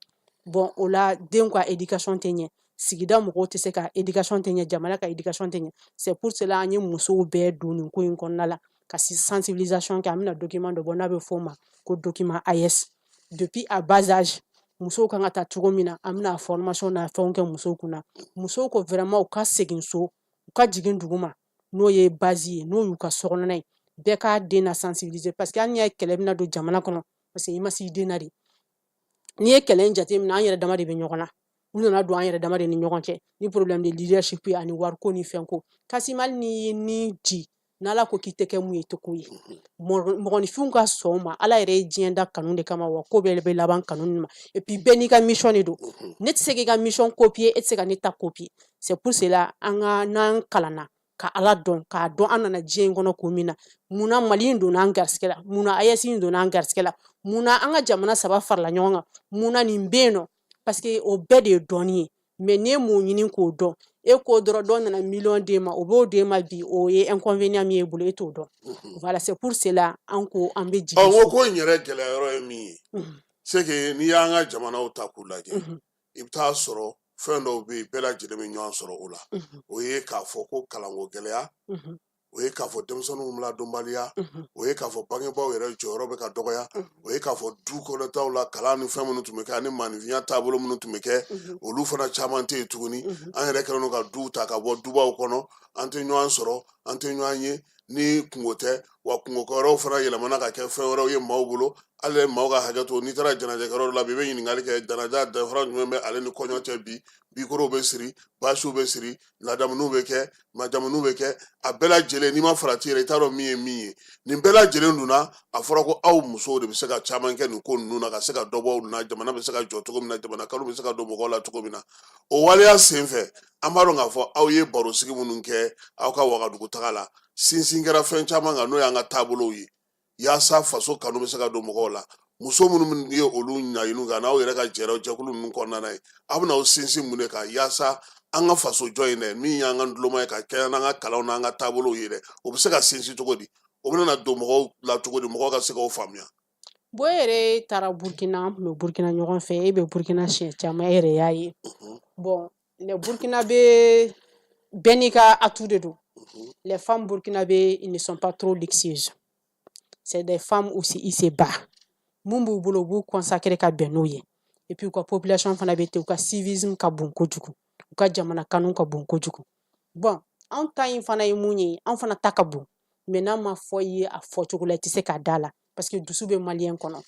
bon o la denw ka éducation tɛ ɲɛ sigida mɔgɔw tɛ se ka éducation tɛ ɲɛ jamana ka éducation tɛ ɲɛ c'est pour cela an ye musow bɛɛ don nin ko in kɔnɔna la ka sensibilisation kɛ an bɛna document dɔ bɔ n'a bɛ f'o ma ko document AES depuis à bas âge musow kan ka taa cogo min na an bɛna formation n'a fɛnw kɛ musow kunna musow ko vraiment u ka segin so u ka jigin dugu ma n'o ye base ye n'o y'u ka sokɔnɔna ye bɛɛ k'a den na sensibiliser parce que hali n'i y'a ye kɛlɛ bɛna don jamana kɔnɔ parce que i ma s'i den na de n'i ye kɛlɛ in jateminɛ an yɛrɛ dama de bɛ ɲɔgɔn na u nana don an yɛrɛ dama de ni ɲɔgɔn cɛ ni problème de leadership ye ani wariko ni fɛnko Kassim hali n'i ye ni ci n'Ala ko k'i tɛ kɛ mun ye i tɛ k'o ye mɔgɔninfinw ka sɔn o ma Ala yɛrɛ ye diɲɛ da kanu de kama wa ko bɛɛ bɛ laban kanu de ma et puis bɛɛ n'i ka mission de don ne tɛ se k'i ka mission copier e tɛ se ka ne ta copier c'est pour cela an ka n'an kalanna ka Ala dɔn k'a dɔn an nana diɲɛ in kɔnɔ kun min na munna Mali in donna an garisɛgɛ la munna AES in donna an garisɛgɛ la munna an ka jamana saba farala ɲɔgɔn kan munna nin bɛ yen nɔ parce que o bɛɛ de ye dɔnni ye mais n'i ye mun ɲini k'o dɔn e k'o dɔrɔn dɔ nana miliyɔn d'e ma o b'o d'e ma bi o ye inconvénient min ye i bolo e t'o dɔn voilà c'est pour cela an ko an bɛ jigin n ko ko in yɛrɛ gɛlɛyɔrɔ ye min ye c'est que n'i y'an ka jamanaw ta k'u lajɛ i bɛ taa sɔrɔ fɛn dɔw bɛ yen bɛɛ lajɛlen bɛ ɲɔgɔn sɔrɔ o la o ye k'a fɔ ko kalanko gɛlɛya o ye k'a fɔ denmisɛnninw ladɔnbaliya o ye k'a fɔ bangebaaw yɛrɛ jɔyɔrɔ bɛ ka dɔgɔya o ye k'a fɔ du kɔnɔtaw la kalan ni fɛn minnu tun bɛ kɛ ani maanifinya taabolo minnu tun bɛ kɛ olu fana caman tɛ yen tuguni an yɛrɛ kɛlen don ka duw ta ka bɔ dubaw kɔnɔ an tɛ ɲɔgɔn sɔrɔ an tɛ ɲɔgɔn ye ni kungo tɛ wa kungokɛ wɛrɛw fana yɛlɛmana ka kɛ fɛn wɛrɛw ye maaw bolo hali maaw ka hakɛ to n'i taara jɛnajɛkɛyɔrɔ la bi i bɛ ɲininkali kɛ jɛnaja danfara jumɛn bɛ ale ni kɔɲɔ cɛ bi bikorow bɛ siri basiw bɛ siri ladamunuw bɛ kɛ majamunuw bɛ kɛ a bɛɛ lajɛlen n'i ma farati yɛrɛ i t'a dɔn min ye min ye nin bɛɛ lajɛlen dunna a fɔra ko aw musow de bɛ se ka caman kɛ nin ko ninnu na ka se ka dɔ bɔ olu na jamana bɛ se ka jɔ cogo min na jamana kalo bɛ se ka don mɔgɔw la cogo min na o waleya senfɛ an b'a dɔn k'a fɔ aw ye barosigi minnu kɛ aw ka wagadugu taga la sinsin kɛra fɛn caman kan n'o y'an ka taabolow ye yaasa faso kanu bɛ se ka don mɔgɔw la muso minnu ye olu ɲaɲiniw kan n'aw yɛrɛ ka jɛkulu ninnu kɔnɔna ye aw bɛna aw sinsin mun de kan yaasa an ka faso jɔ in dɛ min y'an ka duloma ye ka kɛ n'an ka kalanw n'an ka taabolow ye dɛ o bɛ se ka sinsin cogo di o bɛna don mɔgɔw la cogo di mɔgɔw ka se k'o faamuya bon e yɛrɛ taara Burkina an tun bɛ Burkina ɲɔgɔn fɛ e bɛ Burkina siɲɛ caman e yɛrɛ y'a ye bon les Burkina bɛ bɛɛ n'i ka atout de don les femmes burkinabé ils ne sont pas trop luxueuses c'est des femmes aussi ils se battent mun b'u bolo u b'u consacrer ka bɛn n'o ye et puis u ka population fana bɛ ten u ka civisme ka bon kojugu u ka jamana kanu ka bon kojugu bon anw ta in fana ye mun ye anw fana ta ka bon mais n'a ma fɔ i ye a fɔcogo la i tɛ se k'a da la parce que dusu bɛ maliyɛn kɔnɔ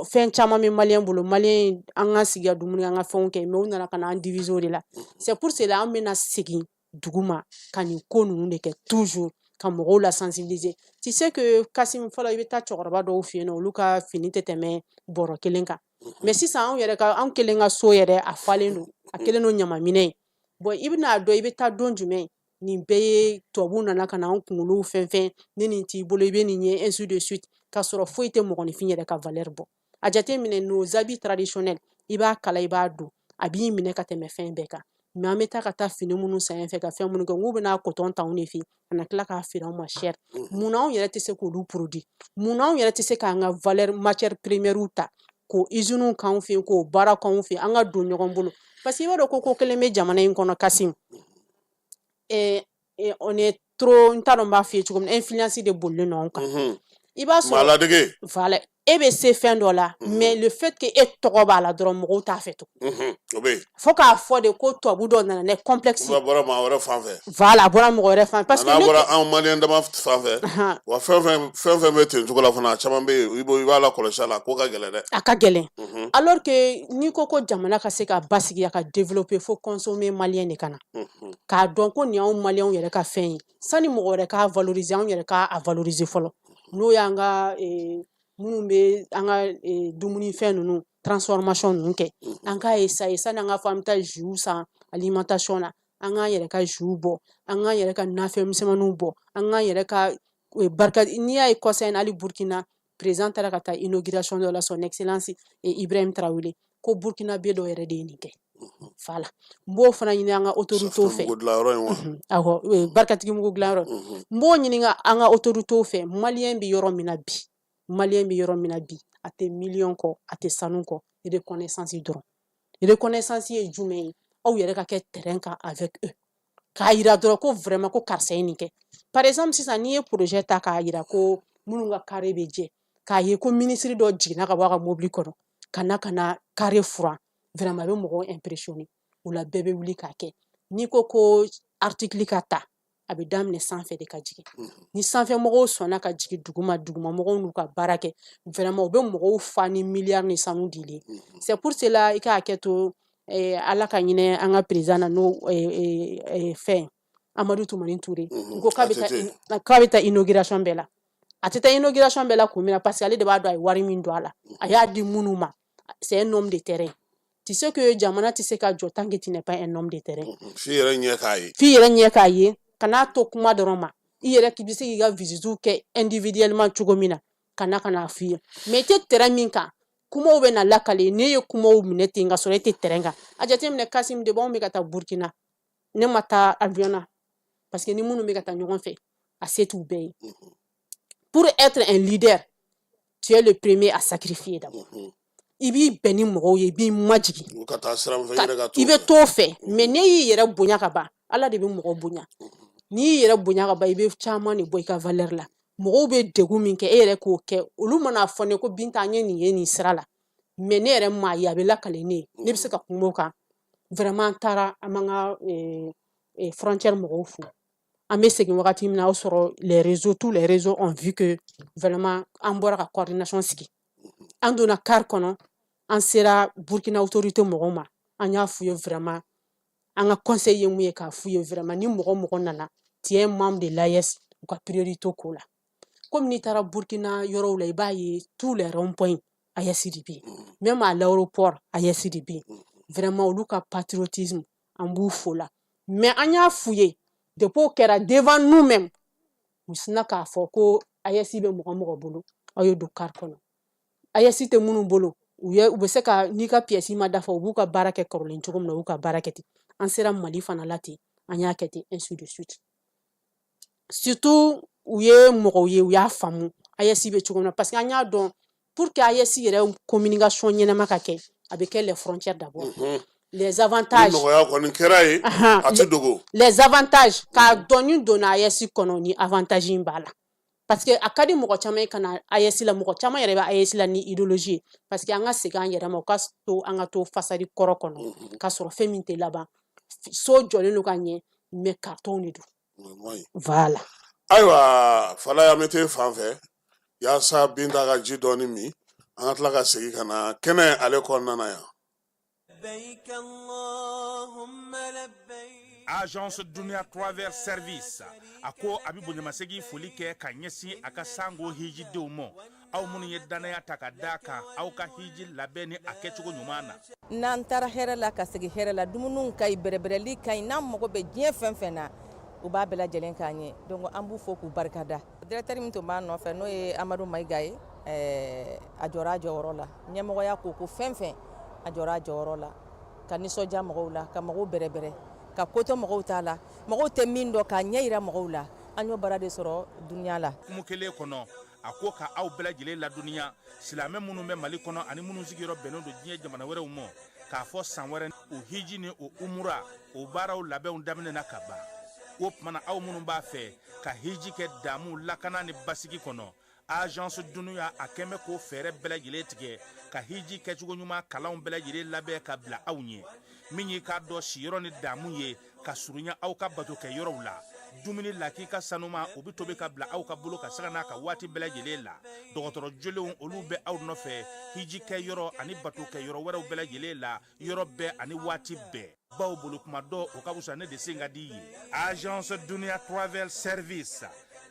fɛn caman bɛ maliyɛn bolo maliyɛn an ka sigi ka dumuni an ka fɛnw kɛ mais u nana ka na an diviser o de la c'est pour cela an bɛna segin dugu ma ka nin ko ninnu de kɛ toujours ka mɔgɔw la sensibiliser tu sais que Kassim fɔlɔ i bɛ taa cɛkɔrɔba dɔw fɛ yen nɔ olu ka fini tɛ tɛmɛ bɔrɔ kelen kan mais sisan anw kelen ka so yɛrɛ a falen don a kelen don ɲamaminɛ ye bon i bɛna dɔn i bɛ taa don jumɛn nin bɛɛ ye tubabuw nana ka na an kunkolow fɛn ni nin t'i bolo i bɛ nin ye ainsi de suite k'a sɔrɔ foyi tɛ mɔgɔninfin yɛrɛ ka valeur bɔ a jateminɛ nos habits traditionnels i b'a kala i b'a don a b'i minɛ ka tɛmɛ fɛn bɛɛ kan mais an bɛ taa ka taa fini minnu san yan fɛ ka fɛn minnu kɛ n'u bɛna coton ta anw de fɛ yen ka na tila k'a feere anw ma cher munna anw yɛrɛ tɛ se k'olu produit munna anw yɛrɛ tɛ se k'an ka valeur matière première ta k'o usines k'anw fɛ yen k'o baara k'anw fɛ yen an ka don ɲɔgɔn bolo parce que i b'a dɔn ko kelen bɛ jamana in kɔnɔ Kassim on est trop n t'a dɔn n b'a f'i ye cogo min na influence de bolilen don anw kan i b'a sɔrɔ voilà e bɛ se fɛn dɔ la mais le fait que e tɔgɔ b'a la dɔrɔn mɔgɔw t'a fɛ tugun fo k'a fɔ de ko tubabu dɔ nana n'a complexe bɔra maa wɛrɛ fan fɛ voilà a bɔra mɔgɔ wɛrɛ fan parce que n'a bɔra anw maliyɛn dama fan fɛ wa fɛn fɛn bɛ ten cogo la fana a caman bɛ yen i b'a la kɔlɔsi a la ko ka gɛlɛn dɛ a ka gɛlɛn alors que n'i ko jamana ka se ka basigi a ka développer fo consommer maliyɛn de ka na k'a dɔn ko nin y'anw maliyɛnw yɛrɛ ka fɛn ye sani mɔgɔ wɛrɛ k'a valoriser anw yɛrɛ k'a valoriser fɔlɔ n'o y'an ka minnu bɛ an ka dumunifɛn ninnu transformation ninnu kɛ an k'a essayer sani an k'a fɔ an bɛ taa jus san alimentation na an k'an yɛrɛ ka jus bɔ an k'an yɛrɛ ka nafɛn misɛnmaninw bɔ an k'an yɛrɛ ka barika n'i y'a ye kɔsa in na hali Burkina président taara ka taa inauguration dɔ la son excellence Ibrahim Traoré ko Burkina bɛ dɔ yɛrɛ de ye nin kɛ voilà n b'o fana ɲini an ka autorités fɛ awɔ barikatigi mugu dilanyɔrɔ n b'o ɲini an ka autorités fɛ maliyɛn bɛ yɔrɔ min na bi a tɛ miliyɔn kɔ a tɛ sanu kɔ reconnaissance dɔrɔn reconnaissance ye jumɛn ye aw yɛrɛ ka kɛ terrain kan avec eux k'a yira dɔrɔn ko vraiment ko karisa ye nin kɛ par exemple sisan n'i ye projet ta k'a yira ko minnu ka carré bɛ jɛ k'a ye ko ministre dɔ jiginna ka bɔ a ka mobili kɔnɔ ka na carré furan vraiment a bɛ mɔgɔw impressionner o la bɛɛ bɛ wuli k'a kɛ n'i ko article ka ta a bɛ daminɛ sanfɛ de ka jigin ni sanfɛ mɔgɔw sɔnna ka jigin duguma mɔgɔw n'u ka baara kɛ vraiment u bɛ mɔgɔw fa ni milliards ni sanu dilen c'est pour cela i k'a kɛ to ala ka ɲinɛ an ka président na n'o fɛn Amadou Toumani Touré ko k'a bɛ taa inauguration bɛɛ la a tɛ taa inauguration bɛɛ la kun min na parce que ale de b'a dɔn a ye wari min don a la a y'a di minnu ma c'est un homme de terrain tu sais que jamana tɛ se ka jɔ tant que tu n'es pas un homme de terrain f'i yɛrɛ ɲɛ k'a ye kana to kuma dɔrɔn ma i yɛrɛ k'i bɛ se k'i ka visite kɛ individuellement cogo min na ka na f'i ye mais i tɛ terrain min kan kumaw bɛ na lakale ne ye kumaw minɛ ten ka sɔrɔ e tɛ terrain kan a jateminɛ Kasim de b'anw bɛ ka taa Burkina ne ma taa avion na parce que ni minnu bɛ ka taa ɲɔgɔn fɛ a se t'u bɛɛ ye pour être un leader tu es le premier à sacrifier d'abord i b'i bɛn ni mɔgɔw ye i b'i majigin i bɛ t'o fɛ mais ne y'i yɛrɛ bonya ka ban ala de bɛ mɔgɔ bonya n'i y'i yɛrɛ bonya ka ban i bɛ caman de bɔ i ka valeur la mɔgɔw bɛ degun min kɛ e yɛrɛ k'o kɛ olu mana fɔ ne ko Binta an ye nin ye nin sira la mais ne yɛrɛ m'a ye a bɛ lakale ne ye ne bɛ se ka kuma o kan vraiment an taara an b'an ka frontière mɔgɔw fo an bɛ segin wagati min na o sɔrɔ tous les réseaux ont vu que vraiment an bɔra ka coordination sigi an donna car kɔnɔ an sera Burkina autorité mɔgɔw ma an y'a f'u ye vraiment an ka conseil ye mun ye k'a f'u ye vraiment ni mɔgɔ nana tu es membre de l'AES u ka priorité k'o la comme n'i taara Burkina yɔrɔw la i b'a ye tous les ronds-points AES de bɛ yen même à l'aéroport AES de bɛ yen vraiment olu ka patriotisme an b'u fo la mais an y'a f'u ye depuis o kɛra devant nous-mêmes u sina k'a fɔ ko AES bɛ mɔgɔ bolo aw ye don car kɔnɔ AES tɛ minnu bolo u bɛ se ka n'i ka pièce ma dafa u b'u ka baara kɛ kɔrɔlen cogo min na u y'u ka baara kɛ ten an sera Mali fana la ten an y'a kɛ ten ainsi de suite surtout u ye mɔgɔw ye u y'a faamu AES bɛ cogo min na parce que an y'a dɔn pour que AES yɛrɛ communication ɲɛnama ka kɛ a bɛ kɛ les frontières d'abord les avantages les avantages k'a dɔn ni donna AES kɔnɔ ni avantage in b'a la parce que a ka di mɔgɔ caman ye ka na AES la mɔgɔ caman yɛrɛ bɛ AES la ni idéologie ye parce que an ka segin an yɛrɛ ma an ka to fasadi kɔrɔ kɔnɔ k'a sɔrɔ fɛn min tɛ laban so jɔlen don ka ɲɛ mais carton de don voilà ayiwa Fala Yamete fan fɛ yaasa Binta ka ji dɔɔni min an ka tila ka segin ka na kɛnɛ ale kɔnɔna na yan Agence Dunia Travel Service a ko a bɛ bonyamasegin foli kɛ ka ɲɛsin a ka sango hijidenw ma aw minnu ye danaya ta ka d'a kan aw ka hiji labɛn ni a kɛcogo ɲuman na n'an taara hɛrɛ la ka segin hɛrɛ la dumuniw ka ɲi bɛrɛbɛrɛli ka ɲi n'an mago bɛ diɲɛ fɛn fɛn na u b'a bɛɛ lajɛlen k'a ɲɛ donc an b'u fo k'u barikada directeur min tun b'a nɔfɛ n'o ye Amadu Mayiga ye a jɔra a jɔyɔrɔ la ɲɛmɔgɔya ko fɛn fɛn a jɔra a jɔyɔrɔ la ka nisɔndiya mɔgɔw la ka mɔgɔw bɛrɛbɛrɛ ka ko to mɔgɔw t'a la mɔgɔw tɛ min dɔn k'a ɲɛ yira mɔgɔw la an y'o baara de sɔrɔ duniya la kumu kelen kɔnɔ a ko ka aw bɛɛ lajɛlen laduniya silamɛ minnu bɛ Mali kɔnɔ ani minnu sigiyɔrɔ bɛnnen don diɲɛ jamana wɛrɛw ma k'a fɔ san wɛrɛ o hiji ni o umura o baaraw labɛnw daminɛna ka ban o tumana aw minnu b'a fɛ ka hiji kɛ damu lakana ni basigi kɔnɔ Agence Dunuya a kɛmɛ k'o fɛɛrɛ bɛɛ lajɛlen tigɛ ka hiji kɛcogo ɲuman kalanw bɛɛ lajɛlen labɛn ka bila aw ɲɛ min y'i k'a dɔn siyɔrɔ ni damu ye ka surunya aw ka bato kɛ yɔrɔw la dumuni lakika sanuma o bɛ tobi ka bila aw ka bolo ka saga n'a ka waati bɛɛ lajɛlen la dɔgɔtɔrɔ jolenw olu bɛ aw nɔfɛ hiji kɛ yɔrɔ ani bato kɛ yɔrɔ wɛrɛw bɛɛ lajɛlen la yɔrɔ bɛɛ ani waati bɛɛ baw bolo kuma dɔ o ka wusa ne de sen ka di ye Agence Dunia Travel Service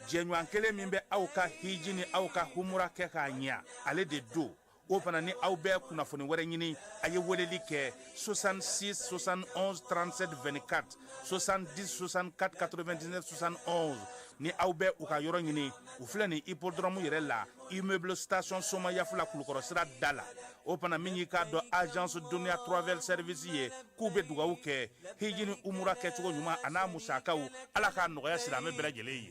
jɛɲɔgɔn kelen min bɛ aw ka hiji ni aw ka humura kɛ k'a ɲɛ ale de do o fana ni aw bɛɛ kunnafoni wɛrɛ ɲini a ye weleli kɛ 66 71 37 24 70 64 99 71 ni aw bɛ u ka yɔrɔ ɲini u filɛ ni hippodrome yɛrɛ la immeuble station Soma Yafula Kulukɔrɔ sira da la o fana min y'i k'a dɔn agence Dunuya Travel Service ye k'u bɛ dugawu kɛ hiji ni umura kɛcogo ɲuman a n'a musakaw ala k'a nɔgɔya silamɛ bɛɛ lajɛlen ye.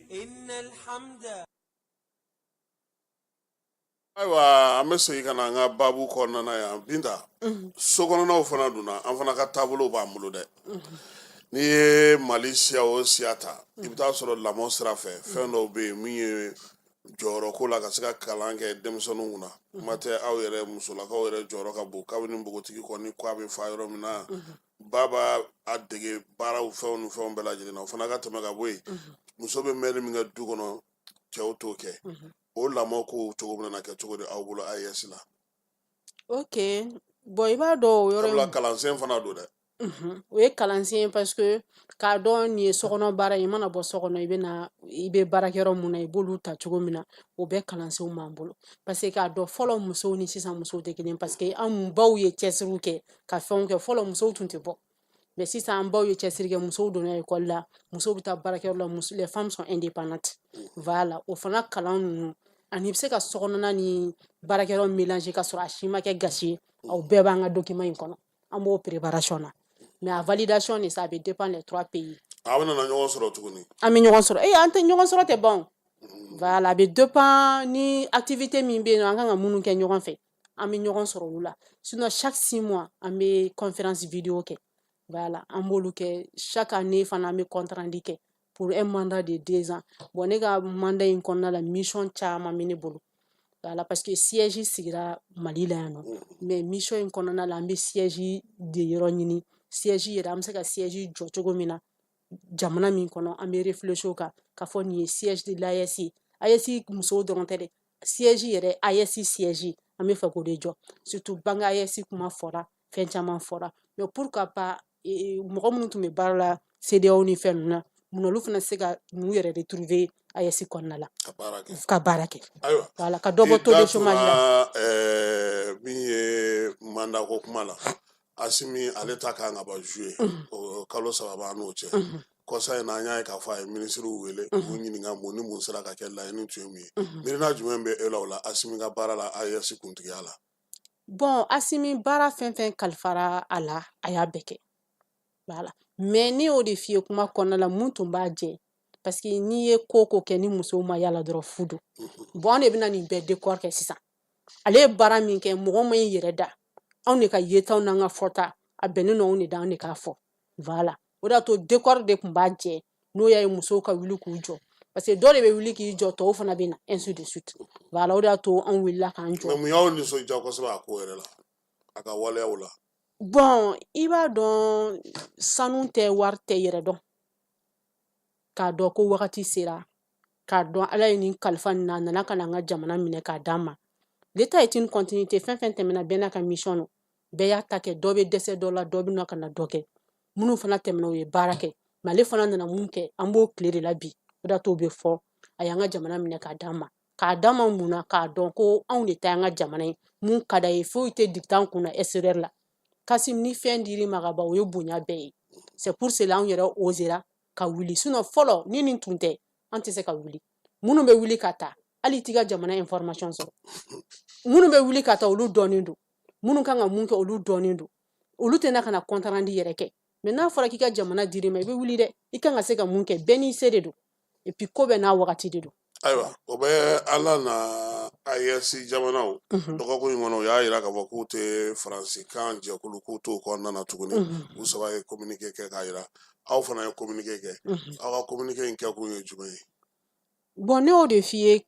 Ayiwa an bɛ segin ka na an ka baabu kɔnɔna yan Binta sokɔnɔnaw fana dunna an fana ka taabolow b'an bolo dɛ n'i ye Mali siya o siya ta i bɛ taa sɔrɔ lamɔ sira fɛ fɛn dɔw bɛ yen min ye jɔyɔrɔ ko la ka se ka kalan kɛ denmisɛnninw kunna kuma tɛ aw yɛrɛ musolakaw yɛrɛ jɔyɔrɔ ka bon kabini npogotigi kɔni ko a bɛ fa yɔrɔ min na ba b'a a dege baaraw fɛnw ni fɛnw bɛɛ lajɛlen na o fana ka tɛmɛ ka bɔ yen muso bɛ mɛnni min kɛ du kɔnɔ cɛw t'o kɛ o lamɔ ko cogo min na kɛ cogo di aw bolo AES la. Ok bon i b'a dɔn o yɔrɔ sabula kalansen fana don dɛ. o ye kalansen parce que k'a dɔn nin ye sokɔnɔ baara i mana bɔ sokɔnɔ i bɛ baarakɛyɔrɔ mun na i b'olu ta cogo min na o bɛɛ kalansenw b'an bolo parce que k'a dɔn fɔlɔ musow ni sisan musow tɛ kelen parce que an baw ye cɛsiriw kɛ ka fɛnw kɛ fɔlɔ musow tun tɛ bɔ mais sisan an baw ye cɛsiri kɛ musow donna école la musow bɛ taa baarakɛyɔrɔ la les femmes sont indépendantes voilà o fana kalan ninnu ani bɛ se ka sokɔnɔna ni baarakɛyɔrɔ mélanger ka sɔrɔ a si ma kɛ gasi ye aw bɛɛ b'an ka document in kɔnɔ an b'o préparation na mais a validation de ça bɛ dépend les 3 pays. aw bɛna ɲɔgɔn sɔrɔ tuguni. an bɛ ɲɔgɔn sɔrɔ an tɛ ɲɔgɔn sɔrɔ tɛ ban voilà a bɛ dépend ni activité min bɛ yen an kan ka minnu kɛ ɲɔgɔn fɛ an bɛ ɲɔgɔn sɔrɔ olu la sinon chaque 6 mois an bɛ conférence vidéo kɛ voilà an b'olu kɛ chaque année fana an bɛ compte rendu kɛ pour un mandat de 2 ans bon ne ka mandat in kɔnɔna la mission caman bɛ ne bolo voilà parce que siège sigira Mali la yan nɔ mais mission in kɔnɔna la an bɛ siège de yɔrɔ ɲini siège yɛrɛ an bɛ se ka siège jɔ cogo min na jamana min kɔnɔ an bɛ réfléchir o kan k'a fɔ nin ye siège de l'AES ye AES musow dɔrɔn tɛ dɛ siège yɛrɛ AES siège an bɛ fɛ k'o de jɔ surtout bange AES kuma fɔra fɛn caman fɔra mais pourquoi pas mɔgɔ minnu tun bɛ baara la CEDEAO ni fɛn ninnu na mun olu fana se ka n'u yɛrɛ retrouver AES kɔnɔna la ka baara kɛ voilà ka dɔ bɔ taux de chômage la min ye mandat ko kuma la Asimi ale ta kan ka ban juillet kalo 3 b'an n'o cɛ kɔsa in na an y'a ye k'a fɔ a ye minisiriw wele k'u ɲininka mun ni mun sera ka kɛ laɲini tun ye mun ye miirina jumɛn bɛ e la o la Asimi ka baara la AES kuntigiya la. bon Asimi baara fɛn fɛn kalifara a la a y'a bɛɛ kɛ voilà mais ne y'o de f'i ye kuma kɔnɔna la mun tun b'a jɛ parce que n'i ye ko kɛ ni musow ma yala dɔrɔn fu don bon an de bɛna nin bɛɛ décor kɛ sisan ale ye baara min kɛ mɔgɔ ma i yɛrɛ da anw de ka yetaw n'an ka fɔta a bɛnnen don anw de da anw de k'a fɔ voilà o de y'a to décor de tun b'a jɛ n'o y'a ye musow ka wuli k'u jɔ parce que dɔ de bɛ wuli k'i jɔ tɔw fana bɛ na ainsi de suite voilà o de y'a to anw wulila k'an jɔ. mais mun y'aw nisɔndiya kosɛbɛ a ko yɛrɛ la a ka waleyaw la. bon i b'a dɔn sanu tɛ wari tɛ yɛrɛ dɔn k'a dɔn ko wagati sera k'a dɔn ala ye nin kalifa nin na a nana ka na an ka jamana minɛ k'a d'an ma l'état est une continuité fɛn fɛn tɛmɛna bɛɛ n'a ka mission don bɛɛ y'a ta kɛ dɔ bɛ dɛsɛ dɔ la dɔ bɛ na ka na dɔ kɛ minnu fana tɛmɛna u ye baara kɛ mais ale fana nana mun kɛ an b'o tile de la bi o de y'a to o bɛ fɔ a y'an ka jamana minɛ k'a d'an ma mun na k'a dɔn ko anw de ta y'an ka jamana ye mun ka d'a ye foyi tɛ dicter an kunna SRR la Kasim ni fɛn dir'i ma ka ban o ye bonya bɛɛ ye c'est pour cela anw yɛrɛ osera ka wuli sinon fɔlɔ ni nin tun tɛ an tɛ se ka wuli minnu bɛ wuli ka taa hali t'i ka jamana information sɔrɔ minnu bɛ wuli ka taa olu dɔnnen don minnu kan ka mun kɛ olu dɔnnen don olu tɛ na ka na compte rendu yɛrɛ kɛ mais n'a fɔra k'i ka jamana dir'i ma i bɛ wuli dɛ i kan ka se ka mun kɛ bɛɛ n'i se de don et puis ko bɛɛ n'a wagati de don. ayiwa o bɛ ala na AES jamanaw dɔgɔkun in kɔnɔ u y'a jira k'a fɔ k'u tɛ faransikan jɛkulu k'u t'o kɔnɔna na tuguni u saba ye communiqué kɛ k'a jira aw fana ye communiqué kɛ aw ka communiqué in kɛ kun ye jumɛn ye. bon ne y'o de f'i ye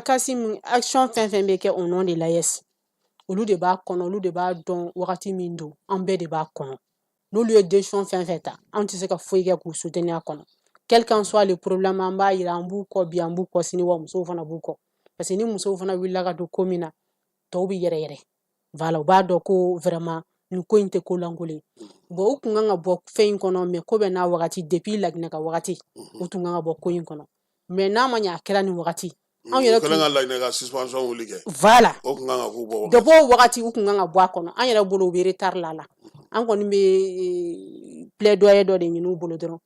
Kasim action fɛn fɛn bɛ kɛ au nom de l'AES olu de b'a kɔnɔ olu de b'a dɔn wagati min don an bɛɛ de b'a kɔnɔ n'olu ye décision fɛn fɛn ta an tɛ se ka foyi kɛ k'u soutenir a kɔnɔ quel qu'en soit le problème an b'a jira an b'u kɔ bi an b'u kɔ sini wa musow fana b'u kɔ parce que ni musow fana wulila ka don ko min na tɔw bɛ yɛrɛ yɛrɛ voilà u b'a dɔn ko vraiment nin ko in tɛ ko lankolon ye bon u tun kan ka bɔ fɛn in kɔnɔ mais ko bɛ n'a wagati depuis Laginɛ ka wagati u tun kan ka bɔ ko in kɔnɔ mais n'a ma ɲɛ a kɛra nin wagati An yɛrɛ kelen ka laɲini ka suspension wuli kɛ. Voilà. O kun kan ka k'u bɔ. Depuis o wagati u kun kan ka bɔ a kɔnɔ. An yɛrɛ bolo u bɛ retard la la. An kɔni bɛ plaidoyer dɔ de ɲini u bolo dɔrɔn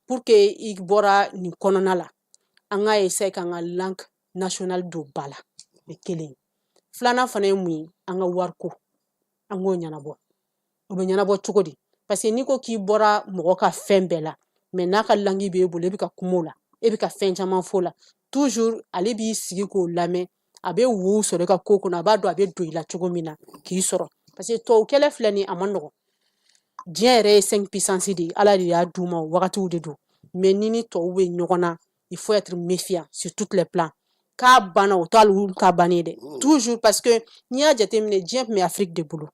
pour que i bɔra nin kɔnɔna la. An ka essayer k'an ka langue nationale don ba la. O kelen. Filanan fana ye mun ye? An ka wariko. An k'o ɲɛnabɔ. O bɛ ɲɛnabɔ cogo di? Parce que n'i ko k'i bɔra mɔgɔ ka fɛn bɛɛ la, mais n'a ka langue b'e bolo, e bɛ ka kuma o la, e bɛ ka fɛn caman fɔ o la, toujours ale b'i sigi k'o lamɛn, a bɛ wo sɔrɔ i ka ko kɔnɔ, a b'a dɔn a bɛ don i la cogo min na k'i sɔrɔ. Parce que tubabu kɛlɛ filɛ nin ye a ma nɔgɔn. Diɲɛ yɛrɛ ye 5 puissance de ye, Ala de y'a d'u ma o wagatiw de don. Mais ni ni tubabu bɛ ɲɔgɔn na, il faut être méfiant sur tous les plans. K'a banna o t'ale ka bannen ye dɛ. Toujours parce que n'i y'a jateminɛ diɲɛ tun bɛ Afrique de bolo.